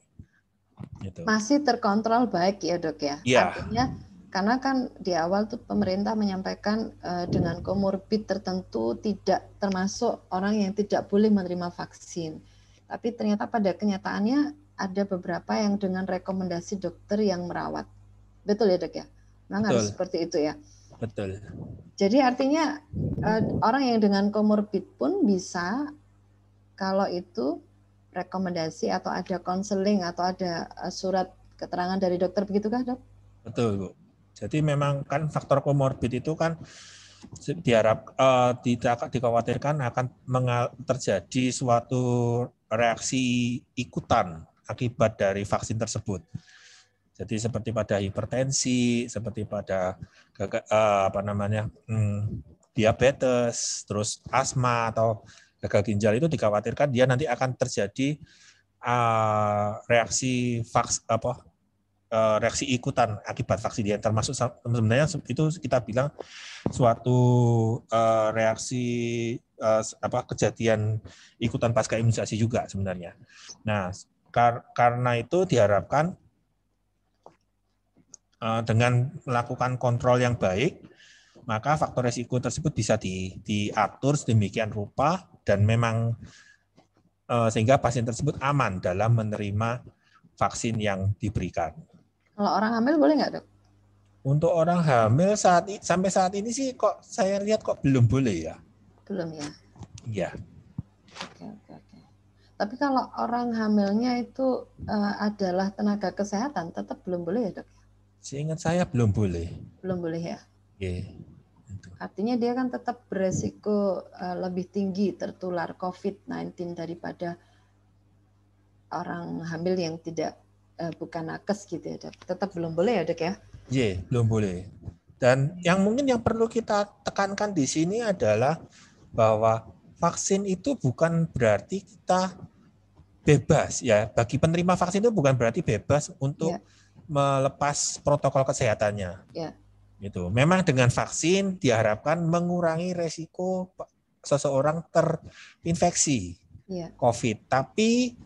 Gitu. Masih terkontrol baik ya dok ya? Ya. Artinya karena kan di awal tuh pemerintah menyampaikan dengan komorbid tertentu tidak termasuk orang yang tidak boleh menerima vaksin. Tapi ternyata pada kenyataannya ada beberapa yang dengan rekomendasi dokter yang merawat. Betul ya dok ya? Memang harus seperti itu ya? Betul. Jadi artinya orang yang dengan komorbid pun bisa, kalau itu rekomendasi atau ada konseling atau ada surat keterangan dari dokter, begitukah dok? Betul Bu. Jadi memang kan faktor komorbid itu kan dikhawatirkan akan terjadi suatu reaksi ikutan akibat dari vaksin tersebut. Jadi seperti pada hipertensi, seperti pada diabetes, terus asma atau gagal ginjal, itu dikhawatirkan dia nanti akan terjadi reaksi ikutan akibat vaksin dia, termasuk sebenarnya itu kita bilang suatu reaksi kejadian ikutan pasca imunisasi juga sebenarnya. Nah, karena itu diharapkan dengan melakukan kontrol yang baik, maka faktor resiko tersebut bisa diatur sedemikian rupa dan memang sehingga pasien tersebut aman dalam menerima vaksin yang diberikan. Kalau orang hamil boleh nggak, Dok? Untuk orang hamil sampai saat ini sih kok saya lihat kok belum boleh ya. Belum ya. Iya. Oke. Tapi kalau orang hamilnya itu adalah tenaga kesehatan, tetap belum boleh ya, Dok? Seingat saya belum boleh. Belum boleh ya. Oke. Artinya dia kan tetap beresiko lebih tinggi tertular COVID-19 daripada orang hamil yang tidak bukan nakes gitu ya, Dok. Tetap belum boleh ya, Dok ya? Iya, belum boleh. Dan yang mungkin yang perlu kita tekankan di sini adalah bahwa vaksin itu bukan berarti kita bebas ya. Bagi penerima vaksin itu bukan berarti bebas untuk melepas protokol kesehatannya. Ya. Gitu. Memang dengan vaksin diharapkan mengurangi resiko seseorang terinfeksi COVID. Tapi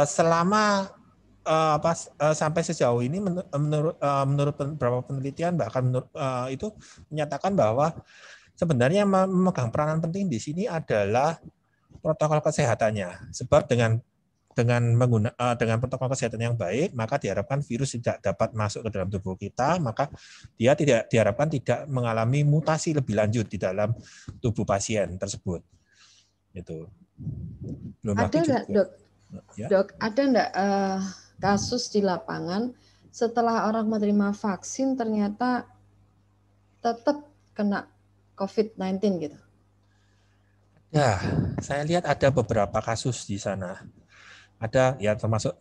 selama sampai sejauh ini menurut beberapa penelitian bahkan itu menyatakan bahwa sebenarnya memegang peranan penting di sini adalah protokol kesehatannya. Sebab dengan protokol kesehatan yang baik, maka diharapkan virus tidak dapat masuk ke dalam tubuh kita, maka dia diharapkan tidak mengalami mutasi lebih lanjut di dalam tubuh pasien tersebut. Itu. Belum ada nggak, Dok? Ya? Dok, ada nggak kasus di lapangan setelah orang menerima vaksin ternyata tetap kena COVID-19 gitu? Ya, saya lihat ada beberapa kasus di sana. Ada ya termasuk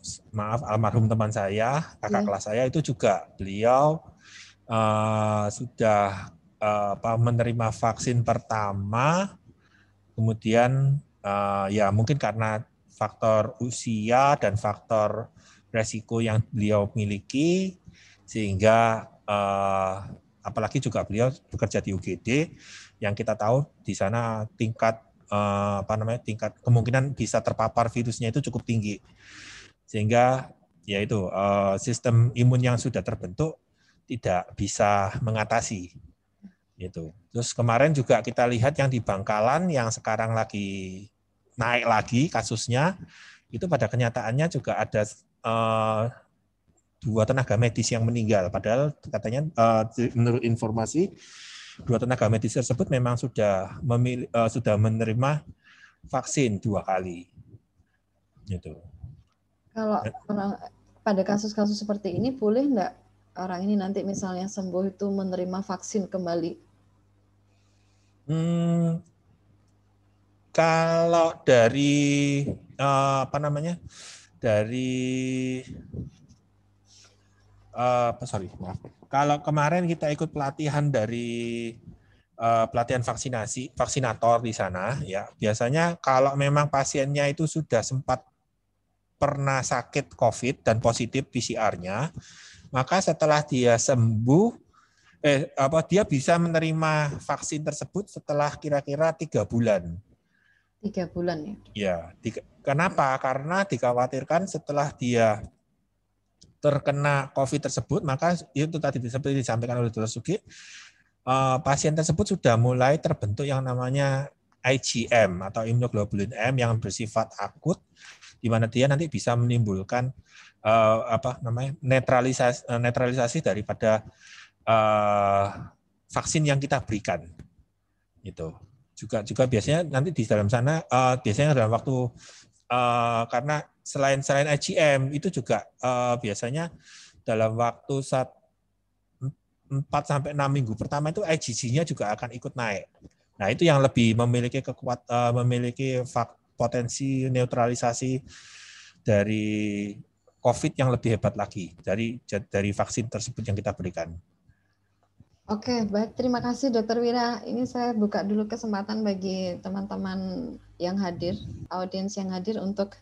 almarhum teman saya, kakak kelas saya itu juga beliau sudah menerima vaksin pertama, kemudian ya mungkin karena faktor usia dan faktor resiko yang beliau miliki sehingga apalagi juga beliau bekerja di UGD yang kita tahu di sana tingkat tingkat kemungkinan bisa terpapar virusnya itu cukup tinggi, sehingga yaitu sistem imun yang sudah terbentuk tidak bisa mengatasi itu. Terus kemarin juga kita lihat yang di Bangkalan yang sekarang lagi naik lagi kasusnya, itu pada kenyataannya juga ada 2 tenaga medis yang meninggal, padahal katanya menurut informasi 2 tenaga medis tersebut memang sudah menerima vaksin 2 kali. Gitu. Kalau pada kasus-kasus seperti ini boleh nggak orang ini nanti misalnya sembuh itu menerima vaksin kembali? Kalau dari kalau kemarin kita ikut pelatihan dari pelatihan vaksinator di sana, ya biasanya kalau memang pasiennya itu sudah sempat pernah sakit COVID dan positif PCR-nya, maka setelah dia sembuh, dia bisa menerima vaksin tersebut setelah kira-kira 3 bulan. 3 bulan ya? Ya, kenapa? Karena dikhawatirkan setelah dia terkena COVID tersebut, maka itu tadi seperti disampaikan oleh Dr. Sugih, pasien tersebut sudah mulai terbentuk yang namanya IgM atau immunoglobulin M yang bersifat akut, di mana dia nanti bisa menimbulkan netralisasi daripada vaksin yang kita berikan. Itu juga biasanya nanti di dalam sana biasanya dalam waktu karena selain IgM itu juga biasanya dalam waktu 4-6 minggu pertama itu IgG-nya juga akan ikut naik. Nah, itu yang lebih memiliki potensi neutralisasi dari COVID yang lebih hebat lagi dari vaksin tersebut yang kita berikan. Oke, baik. Terima kasih Dr. Wira. Ini saya buka dulu kesempatan bagi teman-teman yang hadir, audiens yang hadir untuk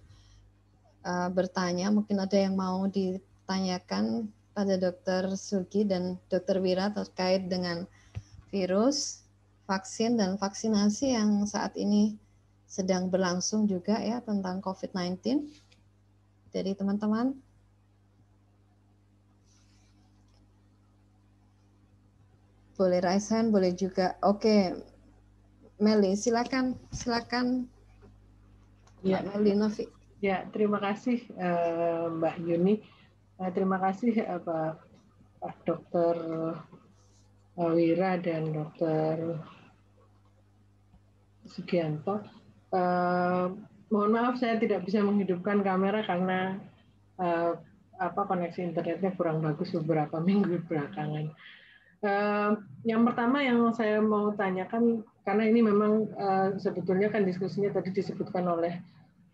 bertanya. Mungkin ada yang mau ditanyakan pada Dr. Sugih dan Dr. Wira terkait dengan virus, vaksin, dan vaksinasi yang saat ini sedang berlangsung juga ya tentang COVID-19. Jadi teman-teman, boleh raise hand, boleh juga. Oke, Meli, silakan. Ya. Meli Novi. Ya, terima kasih Mbak Yuni. Terima kasih Pak Dr. Wira dan Dr. Sugianto. Mohon maaf saya tidak bisa menghidupkan kamera karena koneksi internetnya kurang bagus beberapa minggu belakangan. Yang pertama yang saya mau tanyakan, karena ini memang sebetulnya kan diskusinya tadi disebutkan oleh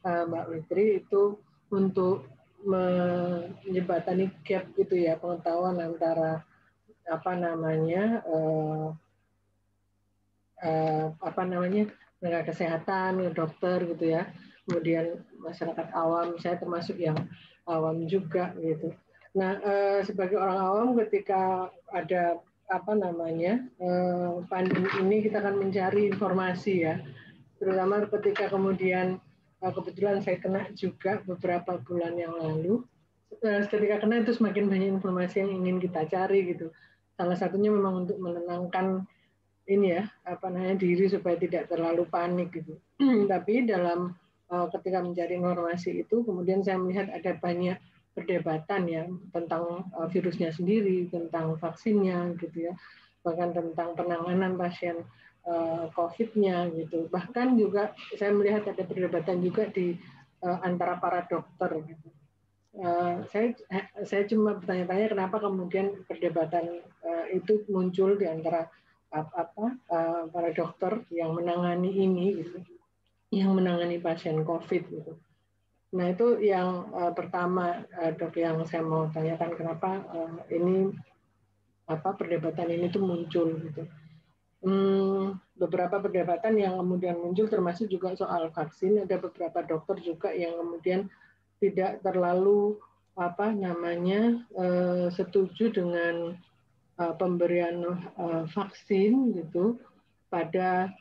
Mbak Witri, itu untuk menjembatani gap gitu ya, pengetahuan antara tenaga kesehatan, dokter gitu ya, kemudian masyarakat awam, saya termasuk yang awam juga gitu. Nah, sebagai orang awam ketika ada pandemi ini, kita akan mencari informasi ya, terutama ketika kemudian kebetulan saya kena juga beberapa bulan yang lalu. Ketika kena itu semakin banyak informasi yang ingin kita cari gitu. Salah satunya memang untuk menenangkan diri supaya tidak terlalu panik gitu. Tapi dalam ketika mencari informasi itu, kemudian saya melihat ada banyak perdebatan ya tentang virusnya sendiri, tentang vaksinnya gitu ya, bahkan tentang penanganan pasien COVID-nya gitu. Bahkan juga saya melihat ada perdebatan juga di antara para dokter gitu. Saya cuma bertanya-tanya kenapa kemudian perdebatan itu muncul di antara para dokter yang menangani ini gitu, yang menangani pasien COVID gitu. Nah itu yang pertama dok, yang saya mau tanyakan, kenapa ini perdebatan ini tuh muncul gitu. Beberapa perdebatan yang kemudian muncul termasuk juga soal vaksin. Ada beberapa dokter juga yang kemudian tidak terlalu setuju dengan pemberian vaksin gitu pada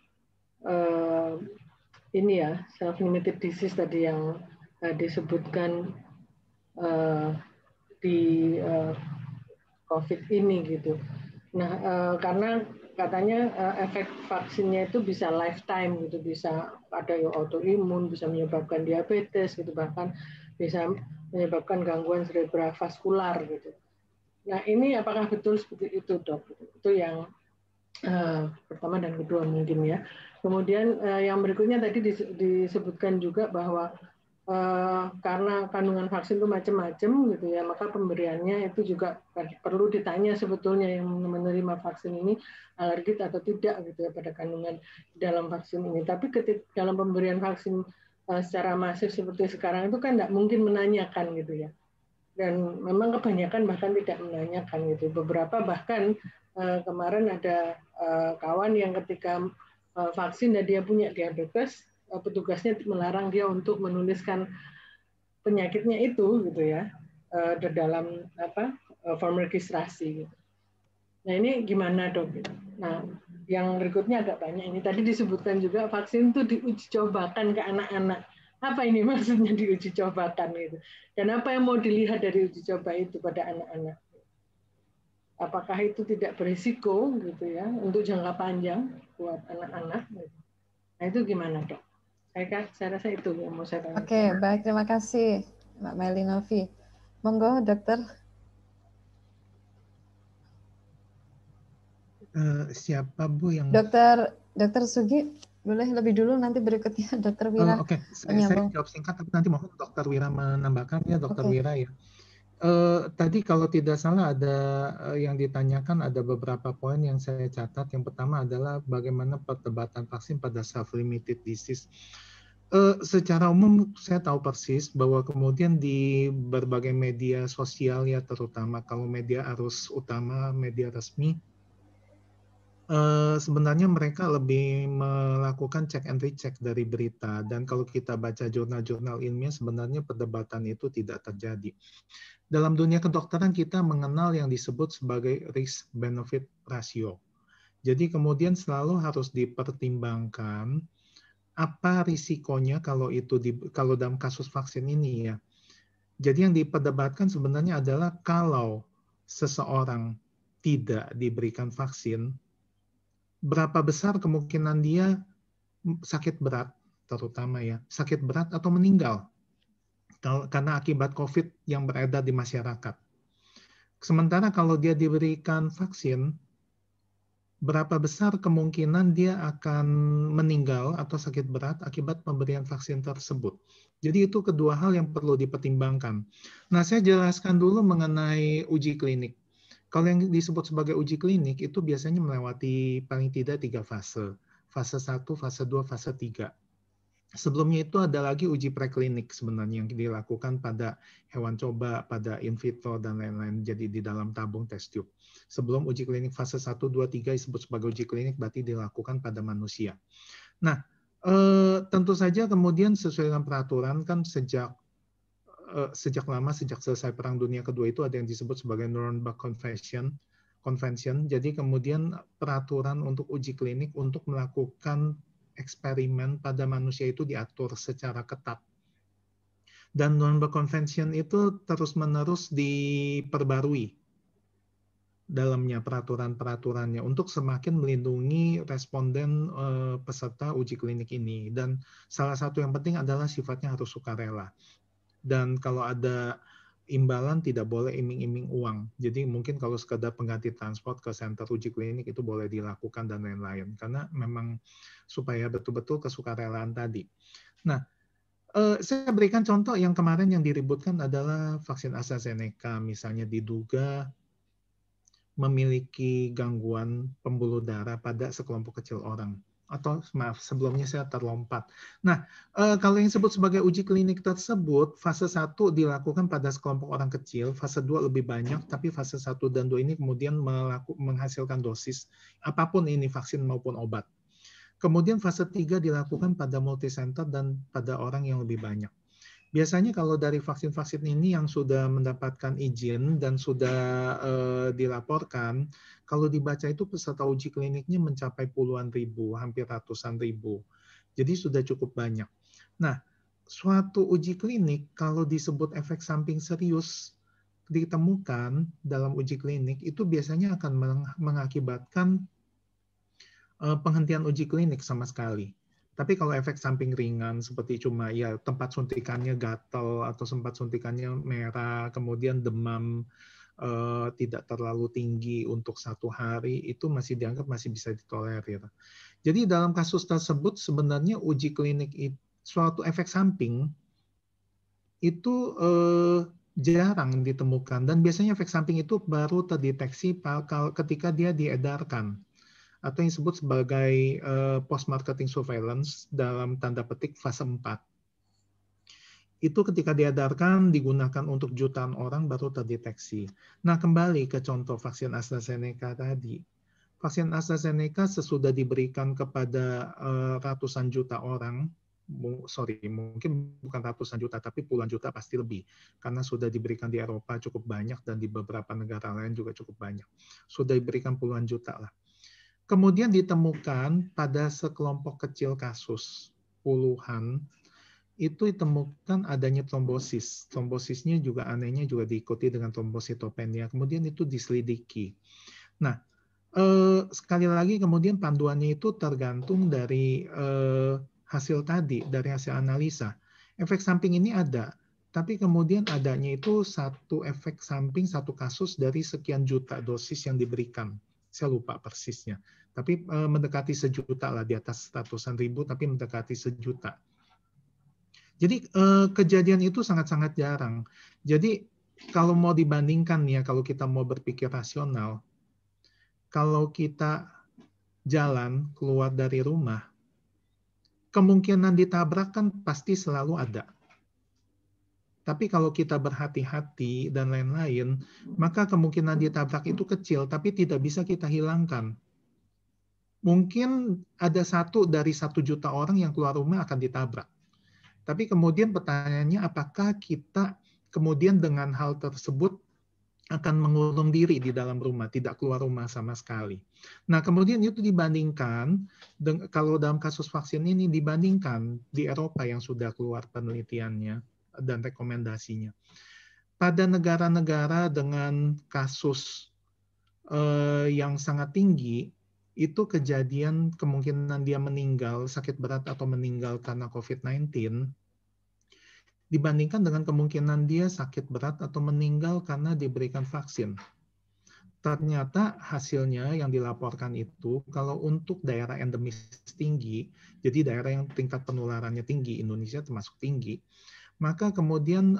self-limited disease tadi yang disebutkan di COVID ini gitu. Nah, karena katanya efek vaksinnya itu bisa lifetime gitu, bisa ada yang autoimun, bisa menyebabkan diabetes gitu, bahkan bisa menyebabkan gangguan cerebrovaskular gitu. Nah, ini apakah betul seperti itu, Dok? Itu yang pertama dan kedua mungkin ya. Kemudian yang berikutnya tadi disebutkan juga bahwa karena kandungan vaksin itu macam-macam gitu ya, maka pemberiannya itu juga perlu ditanya sebetulnya yang menerima vaksin ini alergis atau tidak gitu ya pada kandungan dalam vaksin ini. Tapi ketika dalam pemberian vaksin secara masif seperti sekarang itu kan tidak mungkin menanyakan gitu ya. Dan memang kebanyakan bahkan tidak menanyakan gitu. Beberapa bahkan kemarin ada kawan yang ketika vaksin dan dia punya diabetes, petugasnya melarang dia untuk menuliskan penyakitnya itu gitu ya di dalam form registrasi. Gitu. Nah ini gimana dok? Nah yang berikutnya agak banyak ini. Tadi disebutkan juga vaksin itu diuji cobakan ke anak-anak. Apa ini maksudnya diuji cobakan itu? Dan apa yang mau dilihat dari uji coba itu pada anak-anak? Apakah itu tidak berisiko gitu ya untuk jangka panjang buat anak-anak? Nah itu gimana dok? Saya rasa itu yang mau saya tanyakan. Oke, baik, terima kasih Mbak Melinovi. Monggo dokter. Siapa Bu yang Dokter Sugi, boleh lebih dulu, nanti berikutnya Dokter Wira. Oke. Saya jawab singkat, tapi nanti mohon Dokter Wira menambahkan ya, Dokter Wira ya. Tadi kalau tidak salah ada yang ditanyakan, ada beberapa poin yang saya catat. Yang pertama adalah bagaimana perdebatan vaksin pada self-limited disease. Secara umum saya tahu persis bahwa kemudian di berbagai media sosial ya, terutama kalau media arus utama, media resmi, sebenarnya mereka lebih melakukan check and recheck dari berita, dan kalau kita baca jurnal-jurnal ilmiah sebenarnya perdebatan itu tidak terjadi. Dalam dunia kedokteran kita mengenal yang disebut sebagai risk-benefit ratio. Jadi kemudian selalu harus dipertimbangkan apa risikonya kalau dalam kasus vaksin ini ya. Jadi yang diperdebatkan sebenarnya adalah kalau seseorang tidak diberikan vaksin, berapa besar kemungkinan dia sakit berat, terutama ya, sakit berat atau meninggal karena akibat COVID yang beredar di masyarakat. Sementara kalau dia diberikan vaksin, berapa besar kemungkinan dia akan meninggal atau sakit berat akibat pemberian vaksin tersebut. Jadi itu kedua hal yang perlu dipertimbangkan. Nah, saya jelaskan dulu mengenai uji klinik. Kalau yang disebut sebagai uji klinik itu biasanya melewati paling tidak 3 fase. Fase 1, fase 2, fase 3. Sebelumnya itu ada lagi uji preklinik sebenarnya yang dilakukan pada hewan coba, pada in vitro, dan lain-lain. Jadi di dalam tabung test tube. Sebelum uji klinik fase 1, 2, 3 disebut sebagai uji klinik berarti dilakukan pada manusia. Nah, tentu saja kemudian sesuai dengan peraturan kan sejak lama, sejak selesai Perang Dunia Kedua itu ada yang disebut sebagai Nuremberg Convention. Jadi kemudian peraturan untuk uji klinik untuk melakukan eksperimen pada manusia itu diatur secara ketat. Dan Nuremberg Convention itu terus-menerus diperbarui dalamnya peraturan-peraturannya untuk semakin melindungi responden peserta uji klinik ini. Dan salah satu yang penting adalah sifatnya harus sukarela. Dan kalau ada imbalan tidak boleh iming-iming uang. Jadi mungkin kalau sekedar pengganti transport ke center uji klinik itu boleh dilakukan dan lain-lain. Karena memang supaya betul-betul kesukarelaan tadi. Nah, saya berikan contoh yang kemarin yang diributkan adalah vaksin AstraZeneca. Misalnya diduga memiliki gangguan pembuluh darah pada sekelompok kecil orang. Atau maaf, sebelumnya saya terlompat. Nah, kalau yang disebut sebagai uji klinik tersebut, fase 1 dilakukan pada sekelompok orang kecil, fase 2 lebih banyak, tapi fase 1 dan 2 ini kemudian menghasilkan dosis, apapun ini, vaksin maupun obat. Kemudian fase 3 dilakukan pada multicenter dan pada orang yang lebih banyak. Biasanya kalau dari vaksin-vaksin ini yang sudah mendapatkan izin dan sudah dilaporkan, kalau dibaca itu peserta uji kliniknya mencapai puluhan ribu, hampir ratusan ribu. Jadi sudah cukup banyak. Nah, suatu uji klinik kalau disebut efek samping serius ditemukan dalam uji klinik, itu biasanya akan mengakibatkan penghentian uji klinik sama sekali. Tapi kalau efek samping ringan seperti cuma ya tempat suntikannya gatal atau tempat suntikannya merah, kemudian demam tidak terlalu tinggi untuk 1 hari, itu masih dianggap masih bisa ditolerir. Jadi dalam kasus tersebut sebenarnya uji klinik suatu efek samping itu jarang ditemukan dan biasanya efek samping itu baru terdeteksi ketika dia diedarkan, atau yang disebut sebagai post-marketing surveillance dalam tanda petik fase 4. Itu ketika diedarkan, digunakan untuk jutaan orang baru terdeteksi. Nah, kembali ke contoh vaksin AstraZeneca tadi. Vaksin AstraZeneca sesudah diberikan kepada ratusan juta orang, mungkin bukan ratusan juta, tapi puluhan juta pasti lebih. Karena sudah diberikan di Eropa cukup banyak dan di beberapa negara lain juga cukup banyak. Sudah diberikan puluhan juta lah. Kemudian ditemukan pada sekelompok kecil kasus, puluhan, itu ditemukan adanya trombosis. Trombosisnya juga anehnya juga diikuti dengan trombositopenia. Kemudian itu diselidiki. Nah, sekali lagi kemudian panduannya itu tergantung dari hasil tadi, dari hasil analisa. Efek samping ini ada, tapi kemudian adanya itu satu efek samping, satu kasus dari sekian juta dosis yang diberikan. Saya lupa persisnya. Tapi mendekati 1 juta lah, di atas ratusan ribu, tapi mendekati 1 juta. Jadi kejadian itu sangat-sangat jarang. Jadi kalau mau dibandingkan ya, kalau kita mau berpikir rasional, kalau kita jalan keluar dari rumah, kemungkinan ditabrak kan pasti selalu ada. Tapi kalau kita berhati-hati dan lain-lain, maka kemungkinan ditabrak itu kecil, tapi tidak bisa kita hilangkan. Mungkin ada 1 dari 1 juta orang yang keluar rumah akan ditabrak. Tapi kemudian pertanyaannya, apakah kita kemudian dengan hal tersebut akan mengurung diri di dalam rumah, tidak keluar rumah sama sekali. Nah, kemudian itu dibandingkan, kalau dalam kasus vaksin ini dibandingkan di Eropa yang sudah keluar penelitiannya dan rekomendasinya. Pada negara-negara dengan kasus yang sangat tinggi, itu kejadian kemungkinan dia meninggal, sakit berat atau meninggal karena COVID-19, dibandingkan dengan kemungkinan dia sakit berat atau meninggal karena diberikan vaksin. Ternyata hasilnya yang dilaporkan itu, kalau untuk daerah endemis tinggi, jadi daerah yang tingkat penularannya tinggi, Indonesia termasuk tinggi, maka kemudian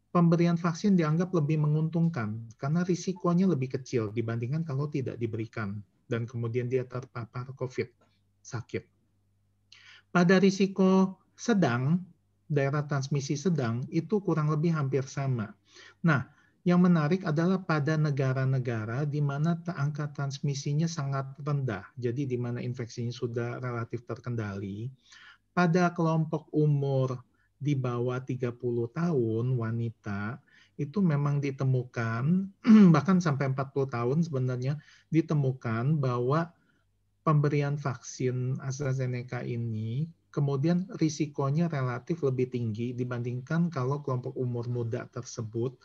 pemberian vaksin dianggap lebih menguntungkan karena risikonya lebih kecil dibandingkan kalau tidak diberikan dan kemudian dia terpapar COVID, sakit. Pada risiko sedang, daerah transmisi sedang, itu kurang lebih hampir sama. Nah, yang menarik adalah pada negara-negara di mana angka transmisinya sangat rendah, jadi di mana infeksinya sudah relatif terkendali, pada kelompok umur di bawah 30 tahun, wanita, itu memang ditemukan, bahkan sampai 40 tahun sebenarnya, ditemukan bahwa pemberian vaksin AstraZeneca ini kemudian risikonya relatif lebih tinggi dibandingkan kalau kelompok umur muda tersebut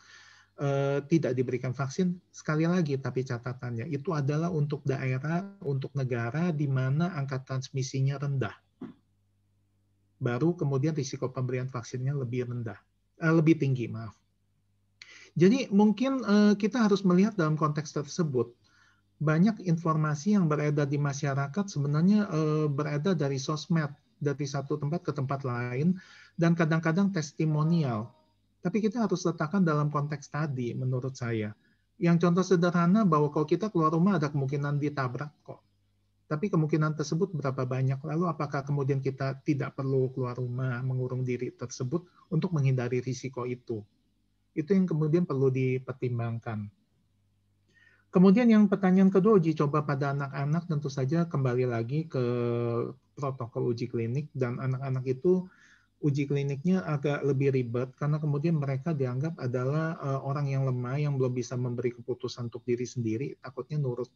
tidak diberikan vaksin. Sekali lagi, tapi catatannya itu adalah untuk daerah, untuk negara di mana angka transmisinya rendah. Baru kemudian risiko pemberian vaksinnya lebih rendah, lebih tinggi, maaf. Jadi mungkin kita harus melihat dalam konteks tersebut. Banyak informasi yang beredar di masyarakat sebenarnya beredar dari sosmed, dari satu tempat ke tempat lain, dan kadang-kadang testimonial. Tapi kita harus letakkan dalam konteks tadi, menurut saya. Yang contoh sederhana bahwa kalau kita keluar rumah ada kemungkinan ditabrak kok. Tapi kemungkinan tersebut berapa banyak? Lalu apakah kemudian kita tidak perlu keluar rumah, mengurung diri tersebut untuk menghindari risiko itu? Itu yang kemudian perlu dipertimbangkan. Kemudian yang pertanyaan kedua, uji coba pada anak-anak, tentu saja kembali lagi ke protokol uji klinik, dan anak-anak itu uji kliniknya agak lebih ribet karena kemudian mereka dianggap adalah orang yang lemah yang belum bisa memberi keputusan untuk diri sendiri, takutnya nurut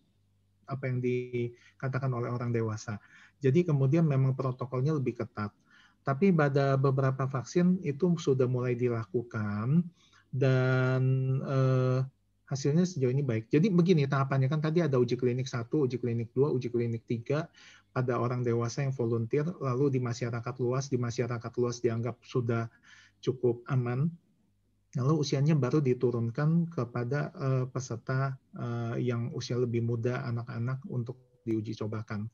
apa yang dikatakan oleh orang dewasa. Jadi kemudian memang protokolnya lebih ketat. Tapi pada beberapa vaksin itu sudah mulai dilakukan dan hasilnya sejauh ini baik. Jadi begini tahapannya, kan tadi ada uji klinik 1, uji klinik 2, uji klinik 3 pada orang dewasa yang volunteer, lalu di masyarakat luas dianggap sudah cukup aman. Lalu usianya baru diturunkan kepada peserta yang usia lebih muda, anak-anak, untuk diuji cobakan.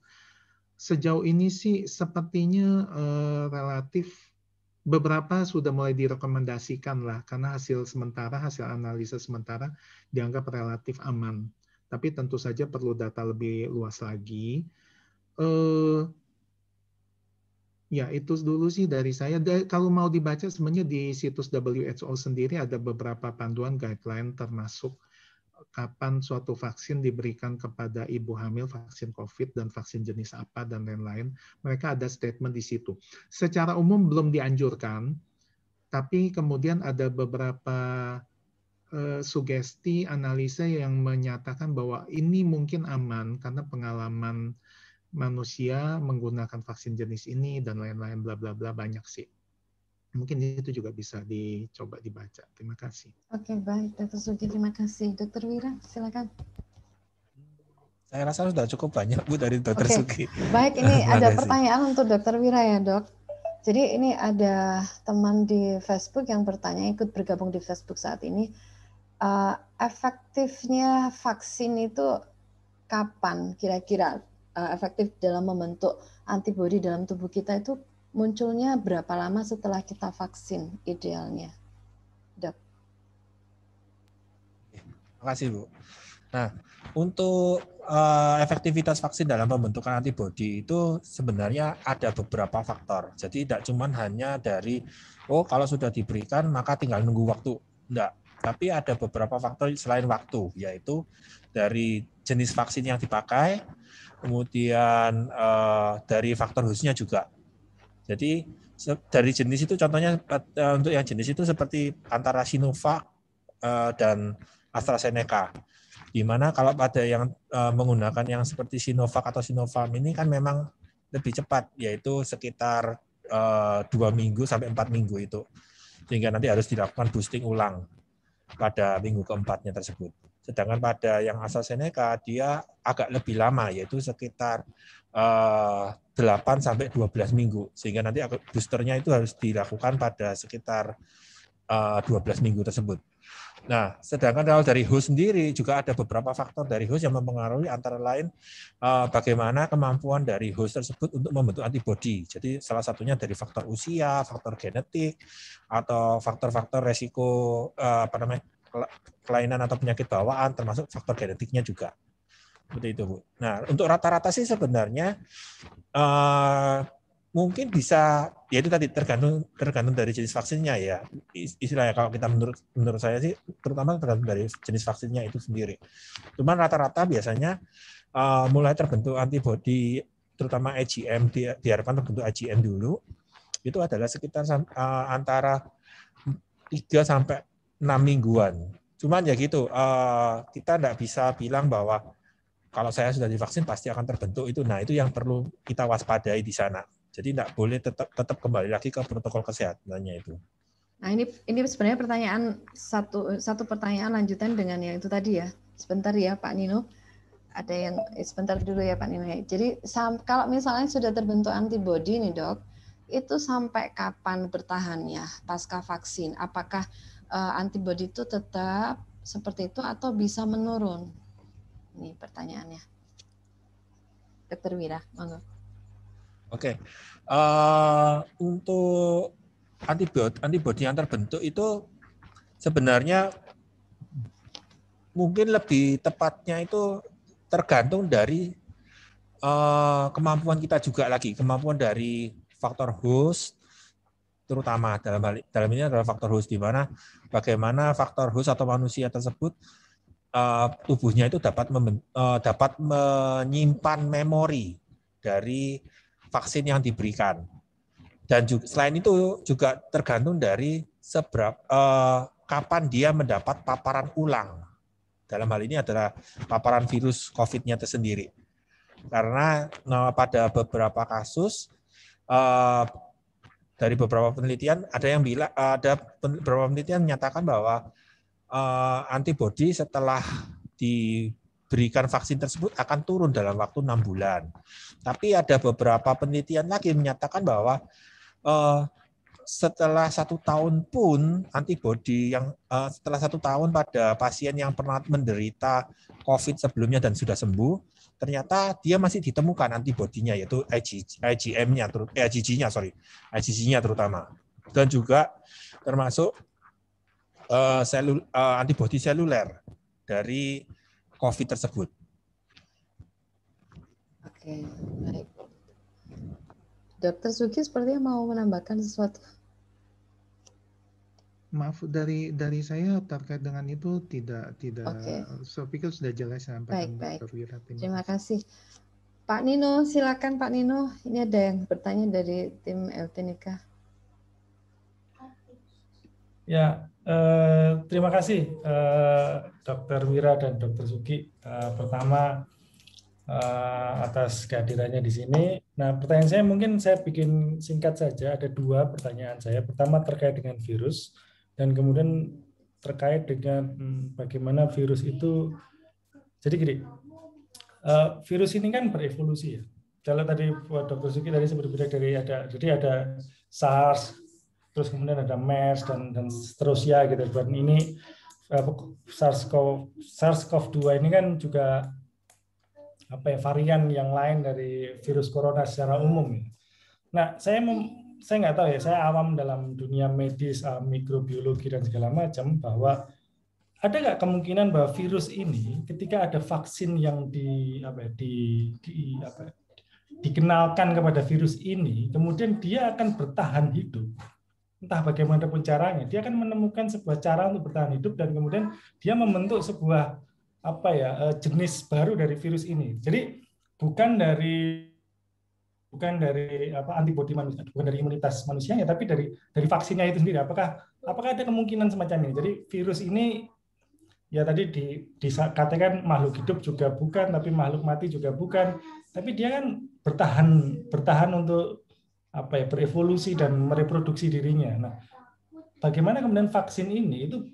Sejauh ini sih sepertinya relatif beberapa sudah mulai direkomendasikan lah, karena hasil analisa sementara dianggap relatif aman. Tapi tentu saja perlu data lebih luas lagi. Ya, itu dulu sih dari saya. Kalau mau dibaca sebenarnya di situs WHO sendiri ada beberapa panduan guideline termasuk kapan suatu vaksin diberikan kepada ibu hamil, vaksin COVID dan vaksin jenis apa dan lain-lain. Mereka ada statement di situ. Secara umum belum dianjurkan, tapi kemudian ada beberapa sugesti analisa yang menyatakan bahwa ini mungkin aman karena pengalaman manusia menggunakan vaksin jenis ini dan lain-lain bla bla bla, banyak sih. Mungkin itu juga bisa dicoba dibaca. Terima kasih. Oke, baik Dr. Sugi, terima kasih. Dr. Wira, silakan. Saya rasa sudah cukup banyak Bu dari Dr. Sugi. Baik, ini ada pertanyaan untuk Dr. Wira ya, Dok. Jadi ini ada teman di Facebook yang bertanya, ikut bergabung di Facebook saat ini. Efektifnya vaksin itu kapan kira-kira? Efektif dalam membentuk antibodi dalam tubuh kita itu munculnya berapa lama setelah kita vaksin idealnya, Dok? Terima kasih Bu. Nah, untuk efektivitas vaksin dalam pembentukan antibodi itu sebenarnya ada beberapa faktor. Jadi tidak cuma hanya dari kalau sudah diberikan maka tinggal nunggu waktu. Enggak. Tapi ada beberapa faktor selain waktu, yaitu dari jenis vaksin yang dipakai, kemudian dari faktor hostnya juga. Jadi dari jenis itu contohnya untuk yang jenis itu seperti antara Sinovac dan AstraZeneca. Di mana kalau pada yang menggunakan yang seperti Sinovac atau Sinopharm ini kan memang lebih cepat, yaitu sekitar 2 minggu sampai 4 minggu itu. Sehingga nanti harus dilakukan boosting ulang pada minggu keempatnya tersebut. Sedangkan pada yang AstraZeneca dia agak lebih lama, yaitu sekitar 8 sampai 12 minggu, sehingga nanti boosternya itu harus dilakukan pada sekitar 12 minggu tersebut. Nah, sedangkan kalau dari host sendiri juga ada beberapa faktor dari host yang mempengaruhi, antara lain bagaimana kemampuan dari host tersebut untuk membentuk antibodi. Jadi salah satunya dari faktor usia, faktor genetik, atau faktor-faktor resiko kelainan atau penyakit bawaan, termasuk faktor genetiknya juga. Seperti itu, Bu. Nah, untuk rata-rata sih sebenarnya mungkin bisa, ya itu tadi tergantung dari jenis vaksinnya ya. Istilahnya kalau kita menurut saya sih terutama tergantung dari jenis vaksinnya itu sendiri. Cuman rata-rata biasanya mulai terbentuk antibodi, terutama IgM, diharapkan terbentuk IgM dulu, itu adalah sekitar antara 3 sampai 6 mingguan. Cuman ya gitu, kita tidak bisa bilang bahwa kalau saya sudah divaksin pasti akan terbentuk itu. Nah, itu yang perlu kita waspadai di sana. Jadi tidak boleh tetap kembali lagi ke protokol kesehatannya itu. Nah, ini sebenarnya pertanyaan satu pertanyaan lanjutan dengan yang itu tadi ya. Sebentar ya Pak Nino. Ada yang sebentar dulu ya Pak Nino. Jadi kalau misalnya sudah terbentuk antibodi nih Dok, itu sampai kapan bertahannya pasca vaksin? Apakah antibodi itu tetap seperti itu atau bisa menurun? Ini pertanyaannya. Dr. Wira, monggo. Oke, untuk antibodi yang terbentuk itu sebenarnya mungkin lebih tepatnya itu tergantung dari kemampuan kita juga lagi, kemampuan dari faktor host, terutama dalam ini adalah faktor host, di mana bagaimana faktor host atau manusia tersebut tubuhnya itu dapat menyimpan memori dari vaksin yang diberikan. Dan juga, selain itu juga tergantung dari kapan dia mendapat paparan ulang. Dalam hal ini adalah paparan virus COVID-nya tersendiri. Karena pada beberapa kasus dari beberapa penelitian ada beberapa penelitian menyatakan bahwa antibodi setelah diberikan vaksin tersebut akan turun dalam waktu 6 bulan. Tapi ada beberapa penelitian lagi menyatakan bahwa setelah 1 tahun pun antibodi yang setelah 1 tahun pada pasien yang pernah menderita COVID sebelumnya dan sudah sembuh, ternyata dia masih ditemukan antibodinya, yaitu IgG-nya terutama, dan juga termasuk antibodi seluler dari COVID tersebut. Oke, baik. Dokter Sugi sepertinya mau menambahkan sesuatu. Maaf, dari saya terkait dengan itu tidak. Oke. Saya pikir sudah jelas sampaikan Dr. Wira. Terima kasih. Pak Nino, silakan Pak Nino. Ini ada yang bertanya dari tim Eltenika. Ya, terima kasih Dr. Wira dan Dr. Sugi. Pertama atas kehadirannya di sini. Nah, pertanyaan saya mungkin saya bikin singkat saja. Ada 2 pertanyaan saya. Pertama terkait dengan virus, dan kemudian terkait dengan bagaimana virus itu. Jadi gini, virus ini kan berevolusi ya. Kalau tadi Dr. Sugi tadi sebut dari ada SARS, terus kemudian ada MERS dan seterusnya gitu. Dan ini SARS-CoV-2 ini kan juga varian yang lain dari virus corona secara umum. Nah, saya nggak tahu ya, saya awam dalam dunia medis, mikrobiologi dan segala macam, bahwa ada nggak kemungkinan bahwa virus ini ketika ada vaksin yang dikenalkan kepada virus ini, kemudian dia akan bertahan hidup. Entah bagaimanapun caranya, dia akan menemukan sebuah cara untuk bertahan hidup, dan kemudian dia membentuk sebuah jenis baru dari virus ini. Jadi bukan dari antibodi manusia, bukan dari imunitas manusianya, tapi dari vaksinnya itu sendiri. Apakah ada kemungkinan semacam ini? Jadi virus ini ya tadi dikatakan makhluk hidup juga bukan, tapi makhluk mati juga bukan. Tapi dia kan bertahan untuk berevolusi dan mereproduksi dirinya. Nah, bagaimana kemudian vaksin ini itu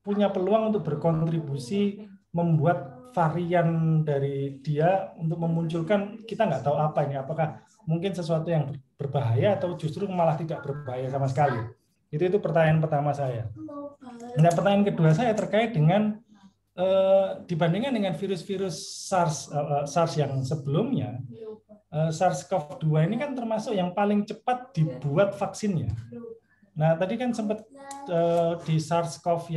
punya peluang untuk berkontribusi membuat varian dari dia untuk memunculkan, kita nggak tahu apa ini, apakah mungkin sesuatu yang berbahaya atau justru malah tidak berbahaya sama sekali. Itu pertanyaan pertama saya. Nah, pertanyaan kedua saya terkait dengan dibandingkan dengan virus-virus SARS yang sebelumnya, SARS-CoV-2 ini kan termasuk yang paling cepat dibuat vaksinnya. Nah, tadi kan sempat di SARS-CoV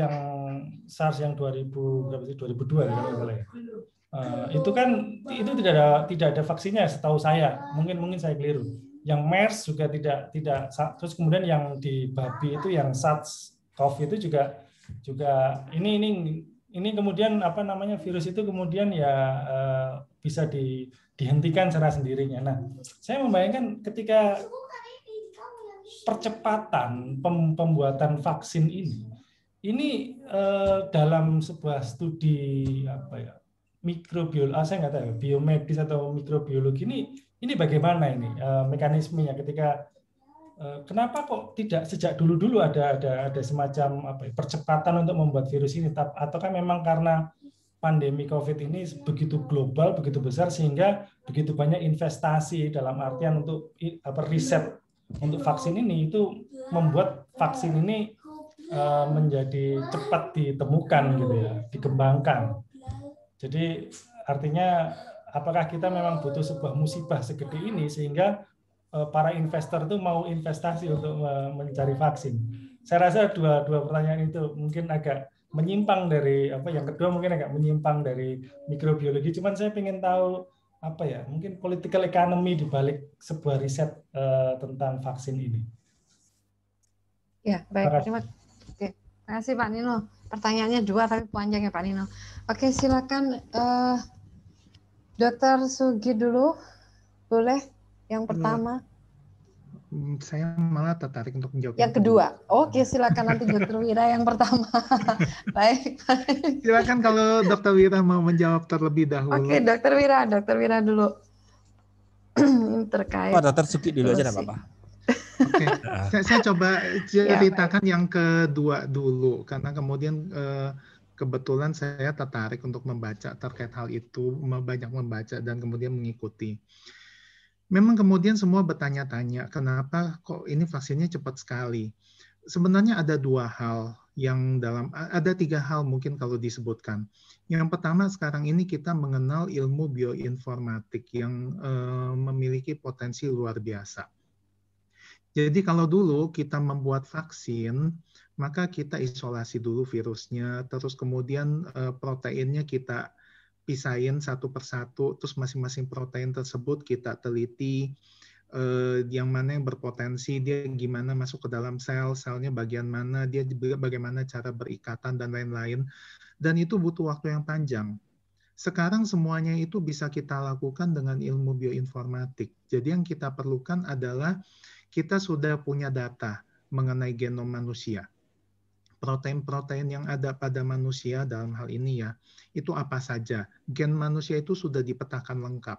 SARS yang 2002 ya, itu kan itu tidak ada vaksinnya setahu saya. Mungkin saya keliru. Yang MERS juga tidak, terus kemudian yang di babi itu yang SARS-CoV itu juga ini kemudian apa namanya, virus itu kemudian ya bisa dihentikan secara sendirinya. Nah, saya membayangkan ketika percepatan pembuatan vaksin ini dalam sebuah studi apa ya, mikrobiologi, saya nggak tahu ya, biomedis atau mikrobiologi ini bagaimana ini mekanismenya ketika kenapa kok tidak sejak dulu ada semacam apa ya, percepatan untuk membuat virus ini, ataukah memang karena pandemi COVID ini begitu global, begitu besar sehingga begitu banyak investasi dalam artian untuk riset untuk vaksin ini, itu membuat vaksin ini menjadi cepat ditemukan gitu ya, dikembangkan. Jadi artinya apakah kita memang butuh sebuah musibah segede ini sehingga para investor itu mau investasi untuk mencari vaksin? Saya rasa dua pertanyaan itu mungkin agak menyimpang dari apa, yang kedua mungkin agak menyimpang dari mikrobiologi. Cuman saya ingin tahu apa ya, mungkin political economy di balik sebuah riset tentang vaksin ini. Ya, baik. Terima kasih Pak Nino. Pertanyaannya dua tapi panjang ya Pak Nino. Oke, silakan Dr. Sugi dulu. Boleh yang pertama? Saya malah tertarik untuk menjawab yang kedua. Oke, silakan nanti Dr. Wira yang pertama. Baik. Silakan kalau Dr. Wira mau menjawab terlebih dahulu. Oke, Dr. Wira dulu. Terkait. Pak Dr. Sugi dulu aja, enggak apa-apa. Oke, saya coba ceritakan yang kedua dulu, karena kemudian kebetulan saya tertarik untuk membaca terkait hal itu, banyak membaca dan kemudian mengikuti. Memang kemudian semua bertanya-tanya, kenapa kok ini vaksinnya cepat sekali? Sebenarnya ada tiga hal mungkin kalau disebutkan. Yang pertama, sekarang ini kita mengenal ilmu bioinformatik yang memiliki potensi luar biasa. Jadi kalau dulu kita membuat vaksin, maka kita isolasi dulu virusnya, terus kemudian proteinnya kita pisahin satu persatu, terus masing-masing protein tersebut kita teliti, yang mana yang berpotensi, dia gimana masuk ke dalam selnya bagian mana, dia bagaimana cara berikatan dan lain-lain, dan itu butuh waktu yang panjang. Sekarang semuanya itu bisa kita lakukan dengan ilmu bioinformatik. Jadi yang kita perlukan adalah kita sudah punya data mengenai genom manusia. Protein-protein yang ada pada manusia dalam hal ini ya, itu apa saja. Gen manusia itu sudah dipetakan lengkap.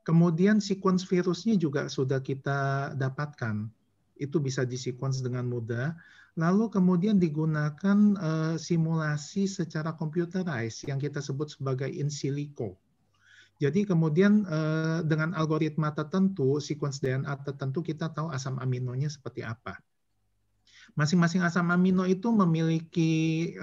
Kemudian sequence virusnya juga sudah kita dapatkan. Itu bisa disequence dengan mudah. Lalu kemudian digunakan simulasi secara computerized yang kita sebut sebagai in silico. Jadi kemudian dengan algoritma tertentu, sequence DNA tertentu, kita tahu asam aminonya seperti apa. Masing-masing asam amino itu memiliki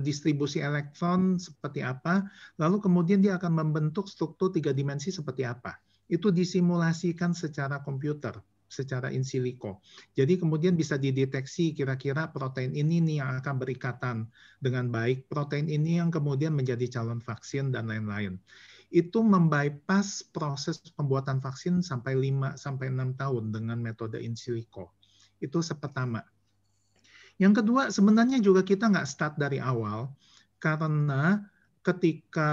distribusi elektron seperti apa, lalu kemudian dia akan membentuk struktur 3 dimensi seperti apa. Itu disimulasikan secara komputer, secara in silico. Jadi kemudian bisa dideteksi kira-kira protein ini nih yang akan berikatan dengan baik, protein ini yang kemudian menjadi calon vaksin dan lain-lain. Itu membypass proses pembuatan vaksin sampai 5-6 tahun dengan metode in silico. Itu pertama. Yang kedua, sebenarnya juga kita nggak start dari awal, karena ketika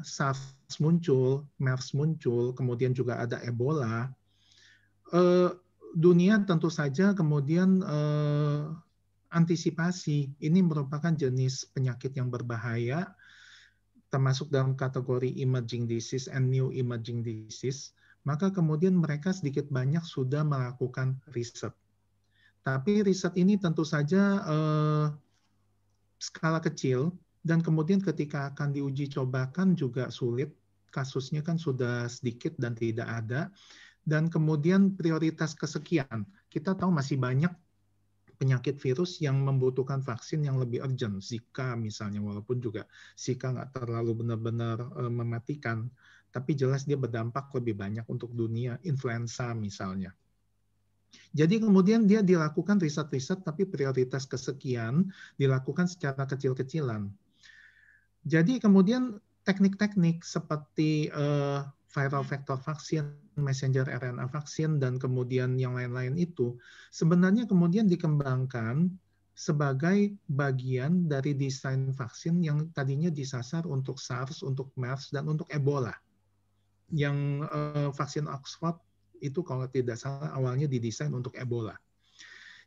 SARS muncul, MERS muncul, kemudian juga ada Ebola, dunia tentu saja kemudian antisipasi, ini merupakan jenis penyakit yang berbahaya, termasuk dalam kategori emerging disease and new emerging disease, maka kemudian mereka sedikit banyak sudah melakukan riset. Tapi riset ini tentu saja skala kecil dan kemudian ketika akan diuji cobakan juga sulit, kasusnya kan sudah sedikit dan tidak ada, dan kemudian prioritas kesekian. Kita tahu masih banyak penyakit virus yang membutuhkan vaksin yang lebih urgent, Zika misalnya, walaupun juga Zika nggak terlalu benar-benar mematikan, tapi jelas dia berdampak lebih banyak untuk dunia, influenza misalnya. Jadi kemudian dia dilakukan riset-riset, tapi prioritas kesekian dilakukan secara kecil-kecilan. Jadi kemudian teknik-teknik seperti viral vector vaksin, messenger RNA vaksin, dan kemudian yang lain-lain itu sebenarnya kemudian dikembangkan sebagai bagian dari desain vaksin yang tadinya disasar untuk SARS, untuk MERS, dan untuk Ebola. Yang vaksin Oxford itu kalau tidak salah awalnya didesain untuk Ebola.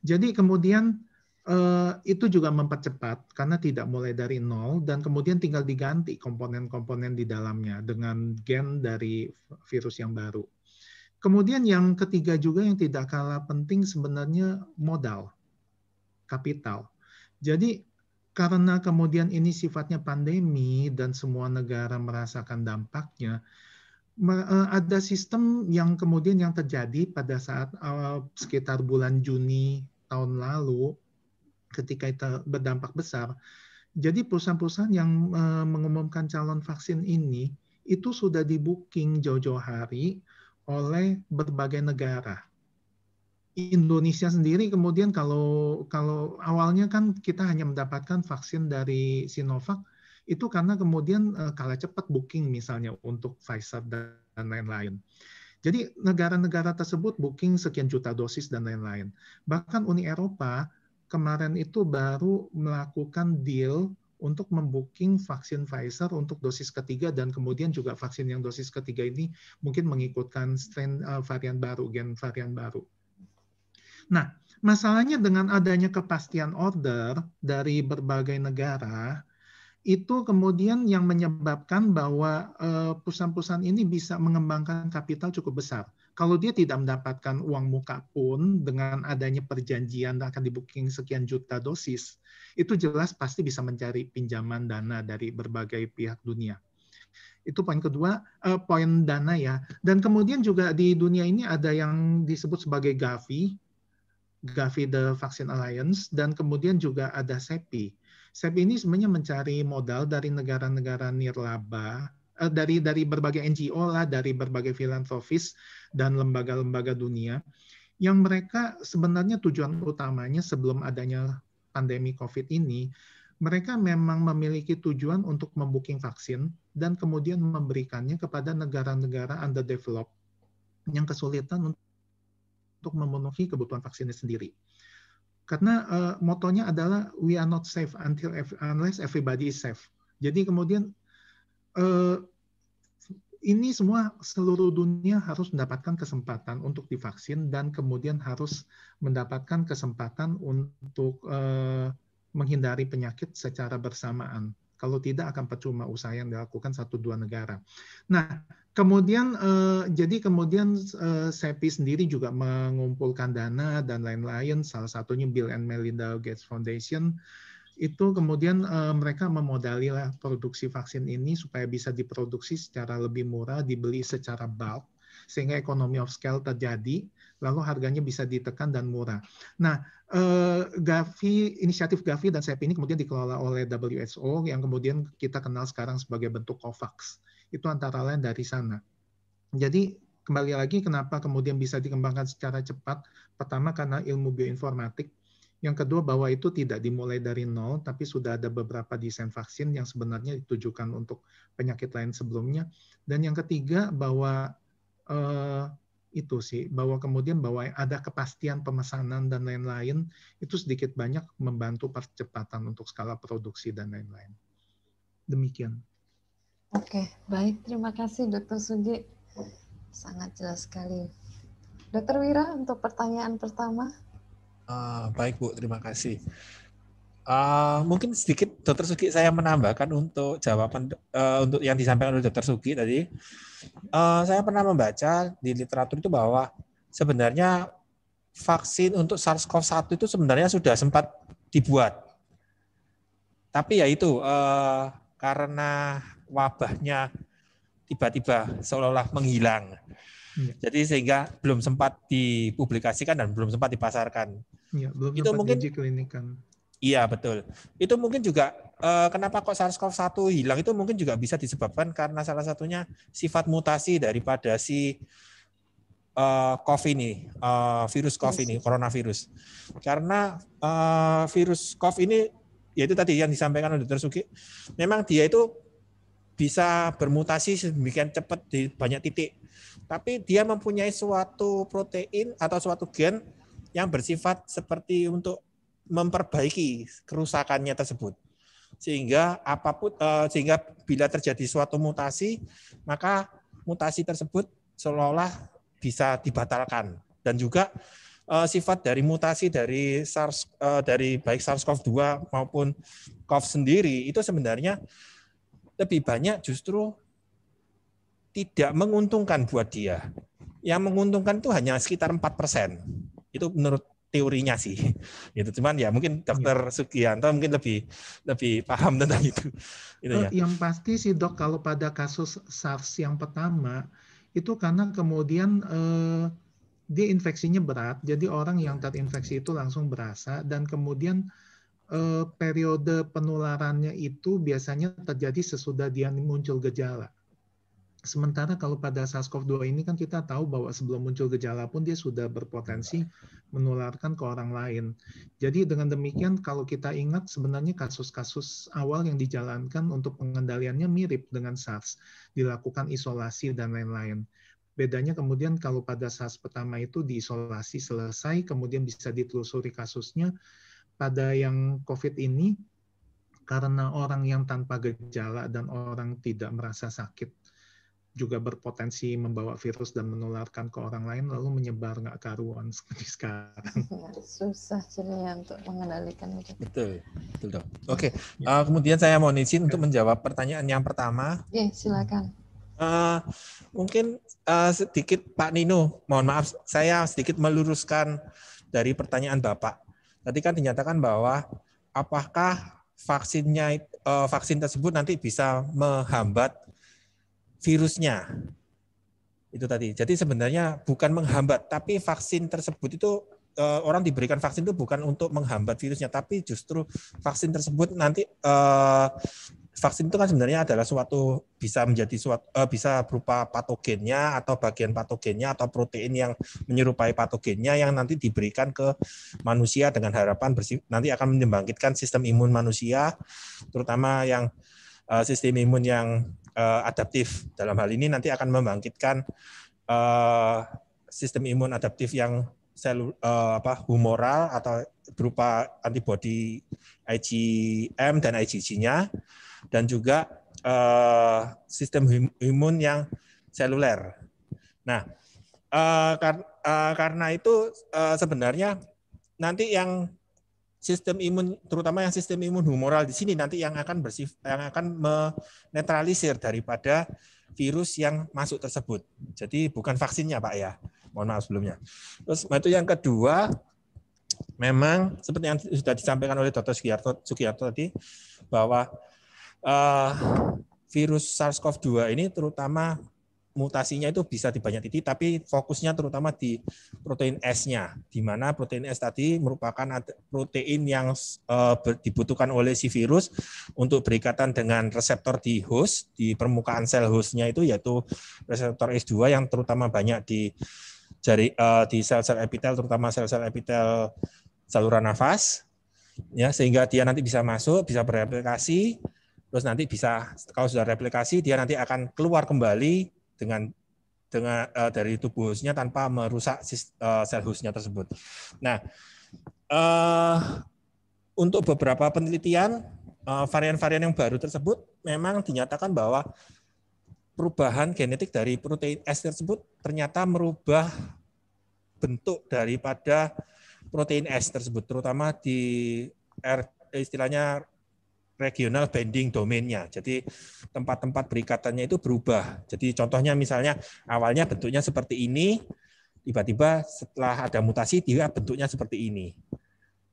Jadi kemudian itu juga mempercepat karena tidak mulai dari nol dan kemudian tinggal diganti komponen-komponen di dalamnya dengan gen dari virus yang baru. Kemudian yang ketiga juga yang tidak kalah penting sebenarnya modal, kapital. Jadi karena kemudian ini sifatnya pandemi dan semua negara merasakan dampaknya, ada sistem yang kemudian yang terjadi pada saat sekitar bulan Juni tahun lalu, ketika itu berdampak besar. Jadi perusahaan-perusahaan yang mengumumkan calon vaksin ini itu sudah di-booking jauh-jauh hari oleh berbagai negara. Indonesia sendiri kemudian kalau awalnya kan kita hanya mendapatkan vaksin dari Sinovac itu karena kemudian kalah cepat booking misalnya untuk Pfizer dan lain-lain. Jadi negara-negara tersebut booking sekian juta dosis dan lain-lain. Bahkan Uni Eropa kemarin itu baru melakukan deal untuk membooking vaksin Pfizer untuk dosis ketiga dan kemudian juga vaksin yang dosis ketiga ini mungkin mengikutkan strain varian baru, gen varian baru. Nah, masalahnya dengan adanya kepastian order dari berbagai negara, itu kemudian yang menyebabkan bahwa perusahaan-perusahaan ini bisa mengembangkan kapital cukup besar. Kalau dia tidak mendapatkan uang muka pun dengan adanya perjanjian akan di-booking sekian juta dosis, itu jelas pasti bisa mencari pinjaman dana dari berbagai pihak dunia. Itu poin kedua, poin dana ya. Dan kemudian juga di dunia ini ada yang disebut sebagai Gavi, the Vaccine Alliance, dan kemudian juga ada CEPI. CEPI ini sebenarnya mencari modal dari negara-negara nirlaba, dari berbagai NGO lah, dari berbagai filantropis dan lembaga-lembaga dunia, yang mereka sebenarnya tujuan utamanya sebelum adanya pandemi COVID ini, mereka memang memiliki tujuan untuk membooking vaksin dan kemudian memberikannya kepada negara-negara underdeveloped yang kesulitan untuk memenuhi kebutuhan vaksinnya sendiri. Karena motonya adalah we are not safe unless everybody is safe. Jadi kemudian ini semua seluruh dunia harus mendapatkan kesempatan untuk divaksin dan kemudian harus mendapatkan kesempatan untuk menghindari penyakit secara bersamaan. Kalau tidak akan percuma usaha yang dilakukan 1-2 negara. Nah, kemudian jadi kemudian CEPI sendiri juga mengumpulkan dana dan lain-lain. Salah satunya Bill and Melinda Gates Foundation. Itu kemudian mereka memodali lah produksi vaksin ini supaya bisa diproduksi secara lebih murah, dibeli secara bulk, sehingga economy of scale terjadi, lalu harganya bisa ditekan dan murah. Nah, inisiatif Gavi dan CEPI ini kemudian dikelola oleh WHO, yang kemudian kita kenal sekarang sebagai bentuk COVAX. Itu antara lain dari sana. Jadi kembali lagi kenapa kemudian bisa dikembangkan secara cepat? Pertama karena ilmu bioinformatik. Yang kedua bahwa itu tidak dimulai dari nol, tapi sudah ada beberapa desain vaksin yang sebenarnya ditujukan untuk penyakit lain sebelumnya. Dan yang ketiga bahwa bahwa kemudian bahwa ada kepastian pemesanan dan lain-lain itu sedikit banyak membantu percepatan untuk skala produksi dan lain-lain. Demikian. Oke, baik. Terima kasih Dr. Sugi. Sangat jelas sekali. Dr. Wira untuk pertanyaan pertama. Baik Bu, terima kasih. Mungkin sedikit Dr. Sugi saya menambahkan untuk jawaban untuk yang disampaikan oleh Dr. Sugi tadi. Saya pernah membaca di literatur itu bahwa sebenarnya vaksin untuk SARS-CoV-1 itu sebenarnya sudah sempat dibuat. Tapi ya itu karena wabahnya tiba-tiba seolah-olah menghilang. Jadi sehingga belum sempat dipublikasikan dan belum sempat dipasarkan. Ya, belum itu sempat mungkin diuji klinikan. Iya, betul. Itu mungkin juga kenapa kok SARS-CoV-1 hilang itu mungkin juga bisa disebabkan karena salah satunya sifat mutasi daripada si COVID ini, virus COVID ini, coronavirus. Karena virus COVID ini, yaitu tadi yang disampaikan oleh Dr. Sugi, memang dia itu bisa bermutasi sedemikian cepat di banyak titik. Tapi dia mempunyai suatu protein atau suatu gen yang bersifat seperti untuk memperbaiki kerusakannya tersebut. Sehingga sehingga bila terjadi suatu mutasi, maka mutasi tersebut seolah-olah bisa dibatalkan. Dan juga sifat dari mutasi dari dari baik SARS-CoV-2 maupun COVID sendiri itu sebenarnya lebih banyak justru tidak menguntungkan buat dia. Yang menguntungkan itu hanya sekitar 4%. Itu menurut teorinya sih. Gitu. Cuman ya mungkin Dr. Sugianto mungkin lebih paham tentang itu. Ya. Yang pasti sih Dok, kalau pada kasus SARS yang pertama, itu karena kemudian dia infeksinya berat, jadi orang yang terinfeksi itu langsung berasa, dan kemudian periode penularannya itu biasanya terjadi sesudah dia muncul gejala. Sementara kalau pada SARS-CoV-2 ini kan kita tahu bahwa sebelum muncul gejala pun dia sudah berpotensi menularkan ke orang lain. Jadi dengan demikian kalau kita ingat sebenarnya kasus-kasus awal yang dijalankan untuk pengendaliannya mirip dengan SARS, dilakukan isolasi dan lain-lain. Bedanya kemudian kalau pada SARS pertama itu diisolasi selesai, kemudian bisa ditelusuri kasusnya. Pada yang COVID ini, karena orang yang tanpa gejala dan orang tidak merasa sakit juga berpotensi membawa virus dan menularkan ke orang lain, lalu menyebar nggak karuan seperti sekarang. Susah jadinya untuk mengendalikan itu. Betul Dok. Oke, kemudian saya mau izin untuk menjawab pertanyaan yang pertama. Oke, silakan. Mungkin sedikit Pak Nino, mohon maaf, saya sedikit meluruskan dari pertanyaan Bapak. Tadi kan dinyatakan bahwa apakah vaksin tersebut nanti bisa menghambat virusnya. Itu tadi. Jadi sebenarnya bukan menghambat, tapi vaksin tersebut itu orang diberikan vaksin itu bukan untuk menghambat virusnya, tapi justru vaksin tersebut nanti vaksin itu kan sebenarnya adalah suatu bisa berupa patogennya atau bagian patogennya atau protein yang menyerupai patogennya yang nanti diberikan ke manusia dengan harapan nanti akan membangkitkan sistem imun manusia, terutama yang sistem imun yang adaptif. Dalam hal ini nanti akan membangkitkan sistem imun adaptif yang humoral atau berupa antibodi IgM dan IgG-nya, dan juga sistem imun yang seluler. Nah, karena itu sebenarnya nanti yang sistem imun, terutama yang sistem imun humoral di sini nanti yang akan menetralisir daripada virus yang masuk tersebut. Jadi bukan vaksinnya Pak ya. Mohon maaf sebelumnya. Terus itu yang kedua, memang seperti yang sudah disampaikan oleh Dr. Sugiarto tadi, bahwa virus SARS-CoV-2 ini terutama mutasinya itu bisa di banyak titik, tapi fokusnya terutama di protein S-nya, di mana protein S tadi merupakan protein yang dibutuhkan oleh si virus untuk berikatan dengan reseptor di host, di permukaan sel hostnya itu, yaitu reseptor S2 yang terutama banyak di sel-sel epitel, terutama sel-sel epitel saluran nafas, ya, sehingga dia nanti bisa masuk, bisa bereplikasi, terus nanti bisa, kalau sudah replikasi, dia nanti akan keluar kembali dengan dari tubuh hostnya tanpa merusak sel hostnya tersebut. Nah, untuk beberapa penelitian varian-varian yang baru tersebut memang dinyatakan bahwa perubahan genetik dari protein S tersebut ternyata merubah bentuk daripada protein S tersebut, terutama di istilahnya regional binding domain-nya. Jadi tempat-tempat berikatannya itu berubah. Jadi contohnya misalnya awalnya bentuknya seperti ini, tiba-tiba setelah ada mutasi dia bentuknya seperti ini.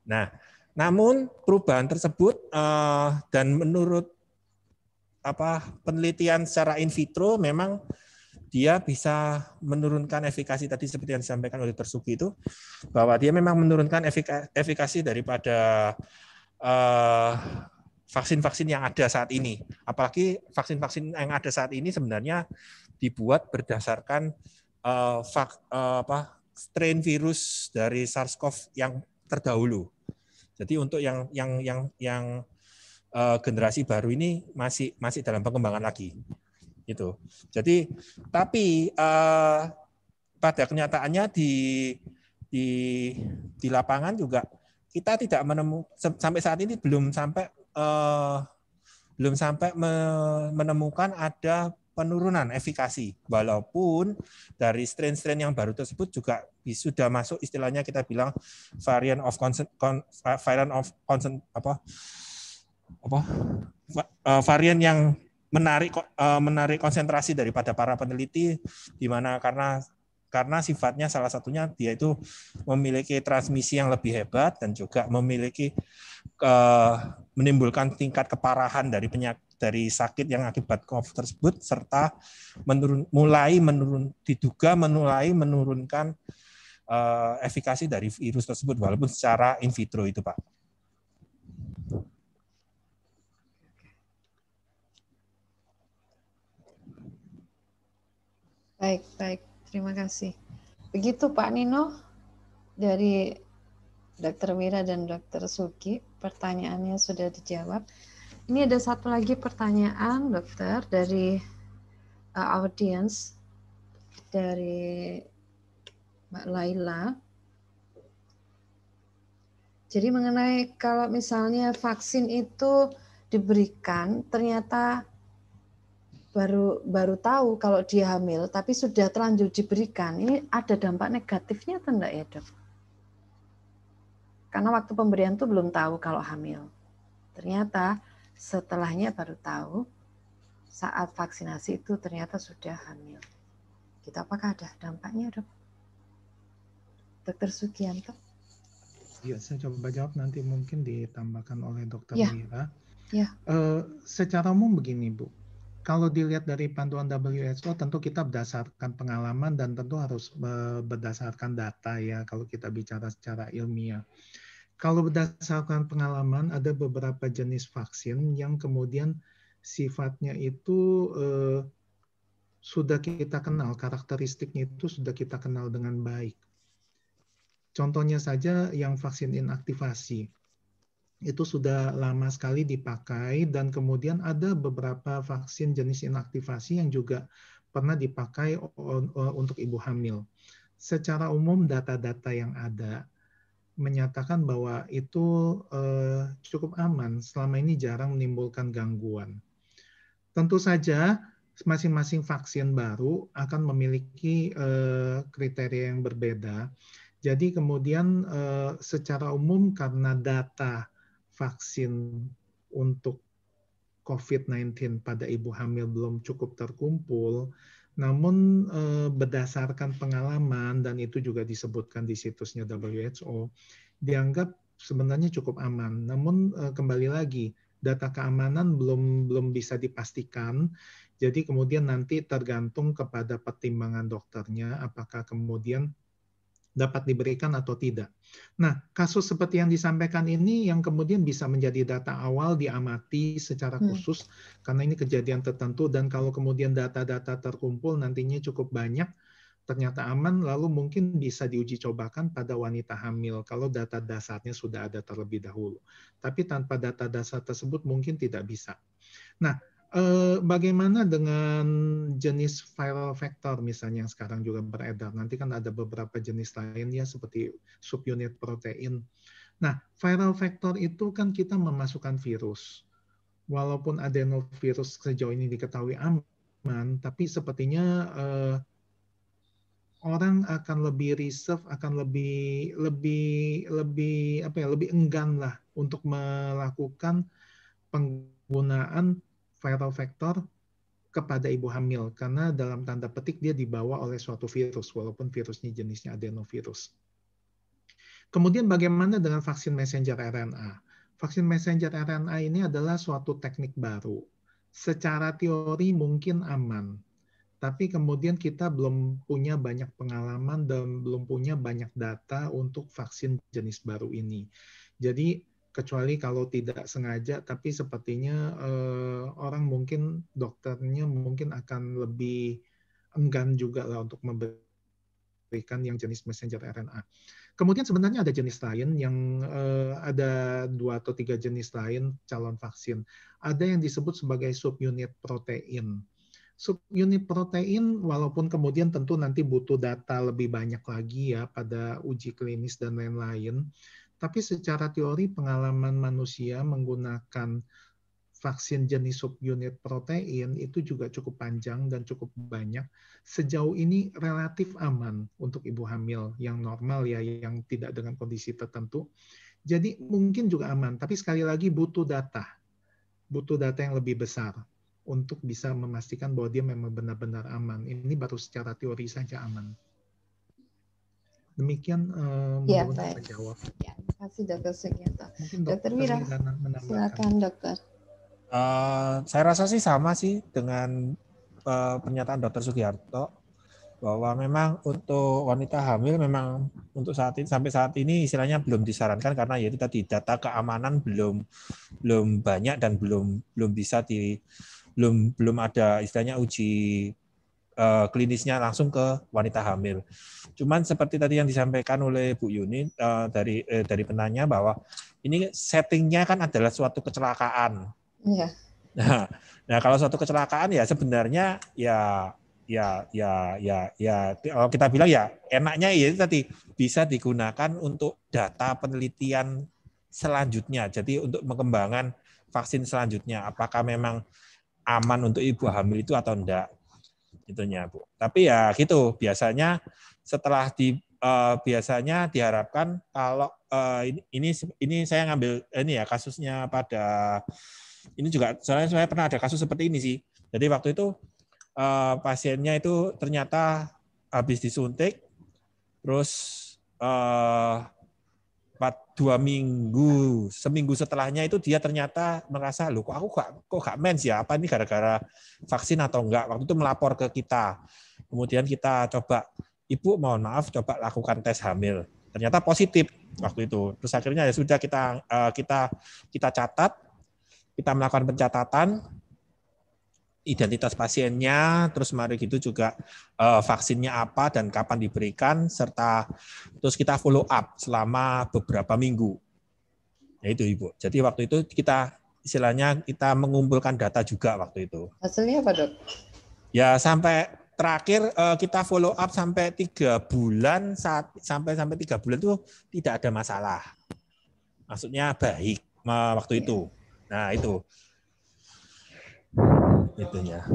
Nah, Namun perubahan tersebut dan menurut penelitian secara in vitro memang dia bisa menurunkan efikasi tadi seperti yang disampaikan oleh Dr. Sugi itu, bahwa dia memang menurunkan efikasi daripada vaksin-vaksin yang ada saat ini. Apalagi vaksin-vaksin yang ada saat ini sebenarnya dibuat berdasarkan strain virus dari SARS-CoV yang terdahulu. Jadi untuk yang generasi baru ini masih dalam pengembangan lagi. Itu. Jadi tapi pada kenyataannya di lapangan juga kita tidak menemukan sampai saat ini belum sampai menemukan ada penurunan efikasi, walaupun dari strain-strain yang baru tersebut juga sudah masuk istilahnya kita bilang variant of concern varian yang menarik konsentrasi daripada para peneliti, di mana karena sifatnya salah satunya dia itu memiliki transmisi yang lebih hebat dan juga memiliki menimbulkan tingkat keparahan dari sakit yang akibat COVID tersebut, serta diduga mulai menurunkan efikasi dari virus tersebut walaupun secara in vitro itu, Pak. Baik. Terima kasih. Begitu Pak Nino, dari Dr. Mira dan Dr. Sugi, pertanyaannya sudah dijawab. Ini ada satu lagi pertanyaan, dokter, dari audiens, dari Mbak Laila. Jadi mengenai kalau misalnya vaksin itu diberikan, ternyata baru tahu kalau dia hamil, tapi sudah terlanjur diberikan, ini ada dampak negatifnya atau enggak ya, Dok? Karena waktu pemberian itu belum tahu kalau hamil. Ternyata setelahnya baru tahu saat vaksinasi itu ternyata sudah hamil. Gitu, apakah ada dampaknya, Dok? Dr. Sugianto? Ya, saya coba jawab, nanti mungkin ditambahkan oleh Dr. Ya. Mira. Ya. Secara umum begini, Bu. Kalau dilihat dari panduan WHO, tentu kita berdasarkan pengalaman dan tentu harus berdasarkan data ya, kalau kita bicara secara ilmiah. Kalau berdasarkan pengalaman, ada beberapa jenis vaksin yang kemudian sifatnya itu sudah kita kenal, karakteristiknya itu sudah kita kenal dengan baik. Contohnya saja yang vaksin inaktivasi. Itu sudah lama sekali dipakai dan kemudian ada beberapa vaksin jenis inaktivasi yang juga pernah dipakai untuk ibu hamil. Secara umum data-data yang ada menyatakan bahwa itu cukup aman, selama ini jarang menimbulkan gangguan. Tentu saja masing-masing vaksin baru akan memiliki kriteria yang berbeda. Jadi kemudian secara umum karena data vaksin untuk COVID-19 pada ibu hamil belum cukup terkumpul, namun berdasarkan pengalaman, dan itu juga disebutkan di situsnya WHO, dianggap sebenarnya cukup aman. Namun kembali lagi, data keamanan belum bisa dipastikan, jadi kemudian nanti tergantung kepada pertimbangan dokternya, apakah kemudian dapat diberikan atau tidak. Nah, kasus seperti yang disampaikan ini yang kemudian bisa menjadi data awal diamati secara khusus karena ini kejadian tertentu, dan kalau kemudian data-data terkumpul nantinya cukup banyak, ternyata aman, lalu mungkin bisa diuji cobakan pada wanita hamil kalau data dasarnya sudah ada terlebih dahulu. Tapi tanpa data dasar tersebut mungkin tidak bisa. Nah, bagaimana dengan jenis viral vector misalnya yang sekarang juga beredar? Nanti kan ada beberapa jenis lain ya seperti subunit protein. Nah, viral vector itu kan kita memasukkan virus. Walaupun adenovirus sejauh ini diketahui aman, tapi sepertinya orang akan lebih reserve, akan lebih enggan lah untuk melakukan penggunaan viral vector kepada ibu hamil karena dalam tanda petik dia dibawa oleh suatu virus walaupun virusnya jenisnya adenovirus. Kemudian bagaimana dengan vaksin messenger RNA? Vaksin messenger RNA ini adalah suatu teknik baru. Secara teori mungkin aman, tapi kemudian kita belum punya banyak pengalaman dan belum punya banyak data untuk vaksin jenis baru ini. Jadi kecuali kalau tidak sengaja, tapi sepertinya orang mungkin dokternya mungkin akan lebih enggan juga lah untuk memberikan yang jenis messenger RNA. Kemudian sebenarnya ada jenis lain yang ada 2 atau 3 jenis lain calon vaksin. Ada yang disebut sebagai subunit protein. Subunit protein walaupun kemudian tentu nanti butuh data lebih banyak lagi ya pada uji klinis dan lain-lain, tapi secara teori pengalaman manusia menggunakan vaksin jenis subunit protein itu juga cukup panjang dan cukup banyak. Sejauh ini relatif aman untuk ibu hamil yang normal ya, yang tidak dengan kondisi tertentu. Jadi mungkin juga aman, tapi sekali lagi butuh data yang lebih besar untuk bisa memastikan bahwa dia memang benar-benar aman. Ini baru secara teori saja aman. Demikian mudah-mudahan menjawab. Ya, terima kasih Dr. Sugianto. Mungkin Dr. Mira, silakan dokter. Saya rasa sih sama sih dengan pernyataan Dr. Sugiarto bahwa memang untuk wanita hamil memang untuk saat ini sampai saat ini istilahnya belum disarankan karena yaitu tadi data keamanan belum banyak dan belum ada istilahnya uji klinisnya langsung ke wanita hamil. Cuman seperti tadi yang disampaikan oleh Bu Yuni dari penanya bahwa ini settingnya kan adalah suatu kecelakaan. Iya. Nah, kalau suatu kecelakaan ya sebenarnya ya kalau kita bilang ya enaknya ya itu tadi bisa digunakan untuk data penelitian selanjutnya. Jadi untuk mengembangkan vaksin selanjutnya apakah memang aman untuk ibu hamil itu atau enggak. Itunya, Bu. Tapi ya gitu, biasanya setelah biasanya diharapkan kalau ini saya ngambil ini ya kasusnya pada ini juga soalnya saya pernah ada kasus seperti ini sih. Jadi waktu itu pasiennya itu ternyata habis disuntik, terus 2 minggu, seminggu setelahnya itu dia ternyata merasa loh kok aku gak mens ya, apa ini gara-gara vaksin atau enggak. Waktu itu melapor ke kita. Kemudian kita coba, Ibu mohon maaf coba lakukan tes hamil. Ternyata positif waktu itu. Terus akhirnya ya sudah kita catat, kita melakukan pencatatan identitas pasiennya, terus mari gitu juga vaksinnya apa dan kapan diberikan, serta terus kita follow up selama beberapa minggu. Ya itu Ibu. Jadi waktu itu kita istilahnya kita mengumpulkan data juga waktu itu. Hasilnya apa Dok? Ya sampai terakhir kita follow up sampai 3 bulan, sampai 3 bulan itu tidak ada masalah. Maksudnya baik waktu itu. Nah itu. Itunya.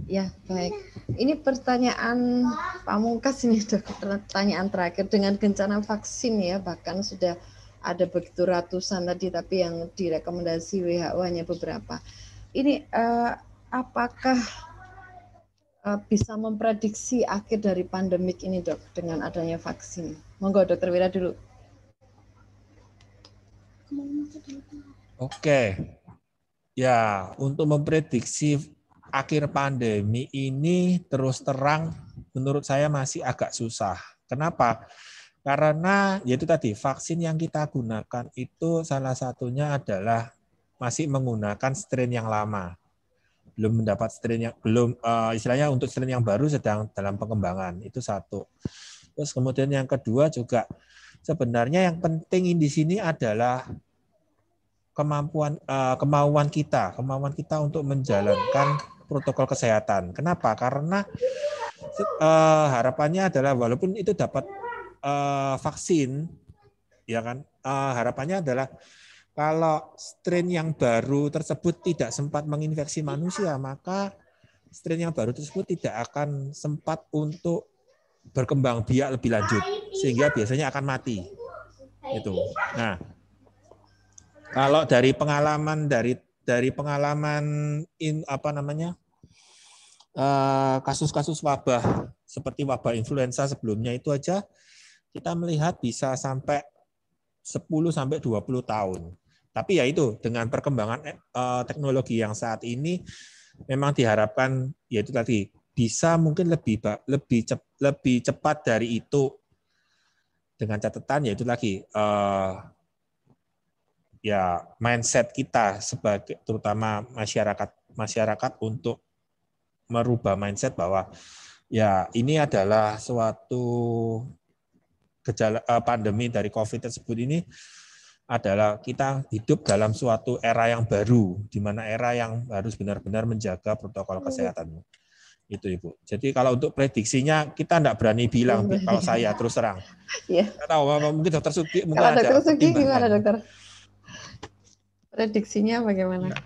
Ya, baik. Ini pertanyaan pamungkas ini Dok, pertanyaan terakhir dengan rencana vaksin ya, bahkan sudah ada begitu ratusan tadi, tapi yang direkomendasi WHO hanya beberapa. Ini apakah bisa memprediksi akhir dari pandemik ini Dok dengan adanya vaksin? Monggo Dr. Wira dulu. Oke. Ya, untuk memprediksi akhir pandemi ini terus terang menurut saya masih agak susah. Kenapa? Karena yaitu tadi vaksin yang kita gunakan itu salah satunya adalah masih menggunakan strain yang lama. Belum mendapat strain yang istilahnya untuk strain yang baru sedang dalam pengembangan. Itu satu. Terus kemudian yang kedua juga sebenarnya yang penting di sini adalah kemauan kita untuk menjalankan protokol kesehatan. Kenapa? Karena harapannya adalah walaupun itu dapat vaksin, ya kan? Harapannya adalah kalau strain yang baru tersebut tidak sempat menginfeksi manusia, maka strain yang baru tersebut tidak akan sempat untuk berkembang biak lebih lanjut, sehingga biasanya akan mati. Itu. Nah, kalau dari pengalaman kasus-kasus wabah seperti wabah influenza sebelumnya itu aja kita melihat bisa sampai sampai 20 tahun. Tapi ya itu dengan perkembangan teknologi yang saat ini memang diharapkan yaitu tadi bisa mungkin lebih cepat dari itu, dengan catatan yaitu lagi ya mindset kita sebagai terutama masyarakat untuk merubah mindset bahwa ya ini adalah suatu gejala pandemi dari COVID tersebut ini adalah kita hidup dalam suatu era yang baru, di mana era yang harus benar-benar menjaga protokol kesehatan. Itu Ibu. Jadi kalau untuk prediksinya kita tidak berani bilang kalau saya terus terang. Iya. Tahu mungkin Dokter Suki mungkin kalau ada Dokter Suki pertimbangan. Gimana Dokter? Prediksinya bagaimana? Ya.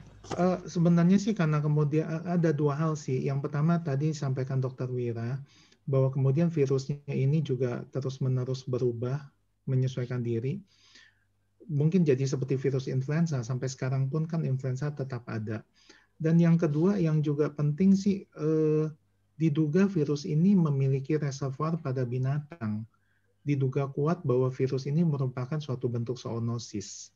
Sebenarnya sih karena kemudian ada dua hal sih. Yang pertama tadi sampaikan Dokter Wira bahwa kemudian virusnya ini juga terus-menerus berubah, menyesuaikan diri. Mungkin jadi seperti virus influenza, sampai sekarang pun kan influenza tetap ada. Dan yang kedua yang juga penting sih, diduga virus ini memiliki reservoir pada binatang. Diduga kuat bahwa virus ini merupakan suatu bentuk zoonosis.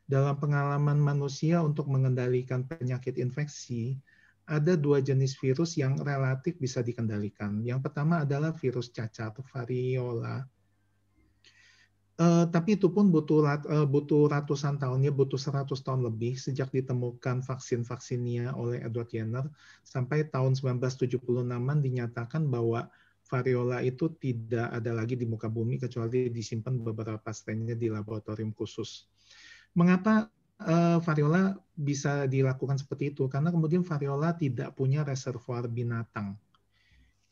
Dalam pengalaman manusia untuk mengendalikan penyakit infeksi, ada dua jenis virus yang relatif bisa dikendalikan. Yang pertama adalah virus cacar, variola. Tapi itu pun butuh ratusan tahun, ya butuh 100 tahun lebih sejak ditemukan vaksin-vaksinnya oleh Edward Jenner sampai tahun 1976-an dinyatakan bahwa variola itu tidak ada lagi di muka bumi kecuali disimpan beberapa strainnya di laboratorium khusus. Mengapa variola bisa dilakukan seperti itu? Karena kemudian variola tidak punya reservoir binatang.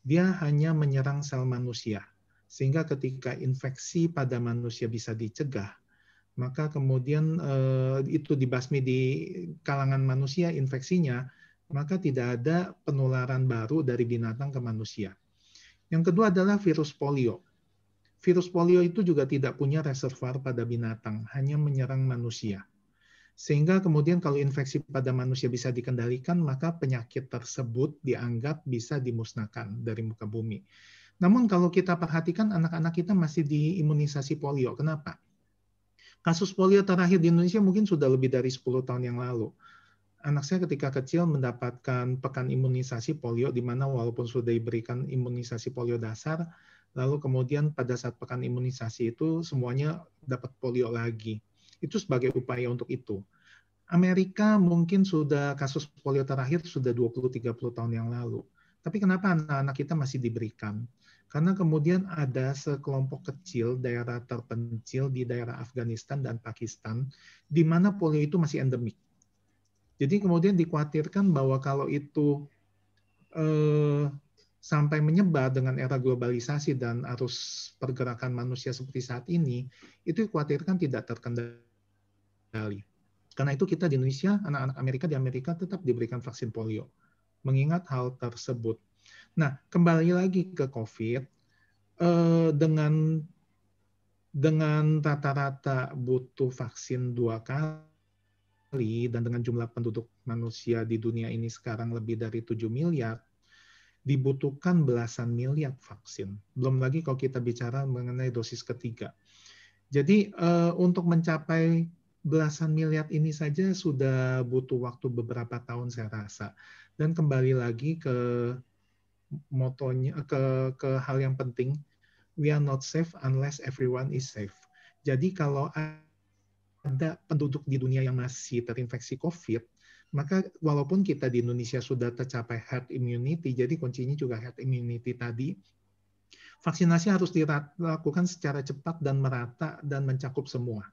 Dia hanya menyerang sel manusia. Sehingga ketika infeksi pada manusia bisa dicegah, maka kemudian itu dibasmi di kalangan manusia infeksinya, maka tidak ada penularan baru dari binatang ke manusia. Yang kedua adalah virus polio. Virus polio itu juga tidak punya reservoir pada binatang, hanya menyerang manusia. Sehingga kemudian kalau infeksi pada manusia bisa dikendalikan, maka penyakit tersebut dianggap bisa dimusnahkan dari muka bumi. Namun kalau kita perhatikan anak-anak kita masih diimunisasi polio. Kenapa? Kasus polio terakhir di Indonesia mungkin sudah lebih dari 10 tahun yang lalu. Anak saya ketika kecil mendapatkan pekan imunisasi polio, di mana walaupun sudah diberikan imunisasi polio dasar, lalu kemudian pada saat pekan imunisasi itu semuanya dapat polio lagi. Itu sebagai upaya untuk itu. Amerika mungkin sudah kasus polio terakhir sudah 20-30 tahun yang lalu. Tapi kenapa anak-anak kita masih diberikan? Karena kemudian ada sekelompok kecil daerah terpencil di daerah Afghanistan dan Pakistan, di mana polio itu masih endemik. Jadi kemudian dikhawatirkan bahwa kalau itu sampai menyebar dengan era globalisasi dan arus pergerakan manusia seperti saat ini, itu dikhawatirkan tidak terkendali. Karena itu kita di Indonesia, anak-anak Amerika di Amerika tetap diberikan vaksin polio. Mengingat hal tersebut. Nah, kembali lagi ke COVID, dengan rata-rata butuh vaksin 2 kali, dan dengan jumlah penduduk manusia di dunia ini sekarang lebih dari 7 miliar, dibutuhkan belasan miliar vaksin. Belum lagi kalau kita bicara mengenai dosis ketiga. Jadi untuk mencapai belasan miliar ini saja sudah butuh waktu beberapa tahun saya rasa. Dan kembali lagi ke motonya, ke hal yang penting, we are not safe unless everyone is safe. Jadi kalau ada penduduk di dunia yang masih terinfeksi COVID, maka walaupun kita di Indonesia sudah tercapai herd immunity, jadi kuncinya juga herd immunity tadi, vaksinasi harus dilakukan secara cepat dan merata dan mencakup semua.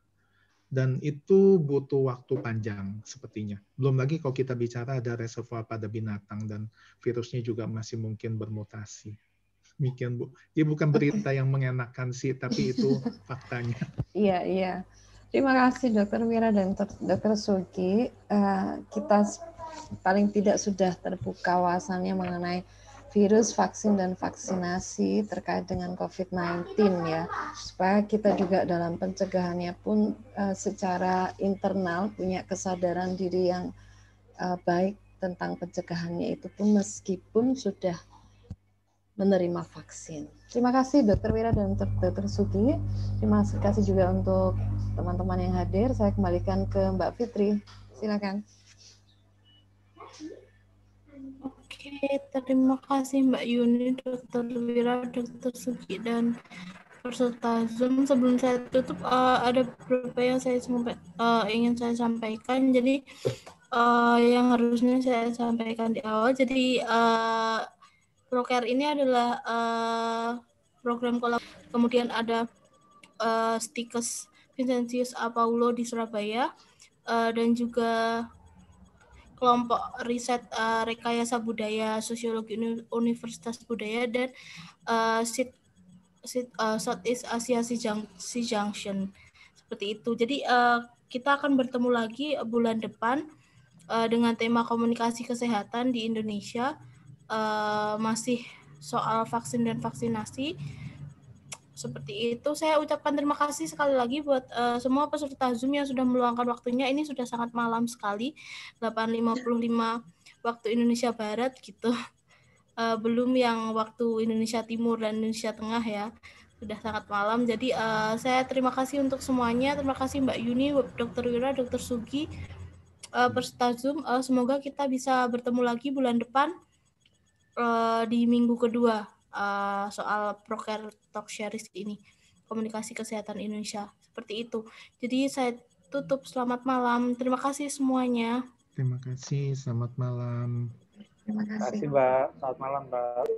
Dan itu butuh waktu panjang sepertinya. Belum lagi kalau kita bicara ada reservoir pada binatang dan virusnya juga masih mungkin bermutasi. Demikian Bu. Dia bukan berita yang mengenakan sih, tapi itu faktanya. Iya. Terima kasih Dr. Wira dan Dr. Suki. Kita paling tidak sudah terbuka wawasannya mengenai virus, vaksin, dan vaksinasi terkait dengan COVID-19 ya, supaya kita juga dalam pencegahannya pun secara internal punya kesadaran diri yang baik tentang pencegahannya itu pun meskipun sudah menerima vaksin. Terima kasih Dr. Wira dan Dr. Suki. Terima kasih juga untuk teman-teman yang hadir. Saya kembalikan ke Mbak Fitri. Silakan. Oke, terima kasih Mbak Yuni, Dr. Wira, Dr. Sugi, dan peserta Zoom. Sebelum saya tutup, ada beberapa yang saya ingin saya sampaikan. Jadi, yang harusnya saya sampaikan di awal. Jadi, ProCare ini adalah program kolaborasi. Kemudian ada Stikes Vincentius A. Paulo di Surabaya, dan juga kelompok riset rekayasa budaya sosiologi Universitas Budaya, dan Southeast Asia Sea Junction, seperti itu. Jadi kita akan bertemu lagi bulan depan dengan tema komunikasi kesehatan di Indonesia, masih soal vaksin dan vaksinasi. Seperti itu, saya ucapkan terima kasih sekali lagi buat semua peserta Zoom yang sudah meluangkan waktunya. Ini sudah sangat malam sekali, 8.55 waktu Indonesia Barat gitu. Belum yang waktu Indonesia Timur dan Indonesia Tengah ya. Sudah sangat malam. Jadi saya terima kasih untuk semuanya. Terima kasih Mbak Yuni, Dr. Wira, Dr. Sugi, peserta Zoom. Semoga kita bisa bertemu lagi bulan depan di minggu kedua. Soal ProCare Talk Series ini, komunikasi kesehatan Indonesia, seperti itu. Jadi saya tutup, selamat malam, terima kasih semuanya. Terima kasih, selamat malam. Terima Terima kasih kasih. Mbak, selamat malam Mbak.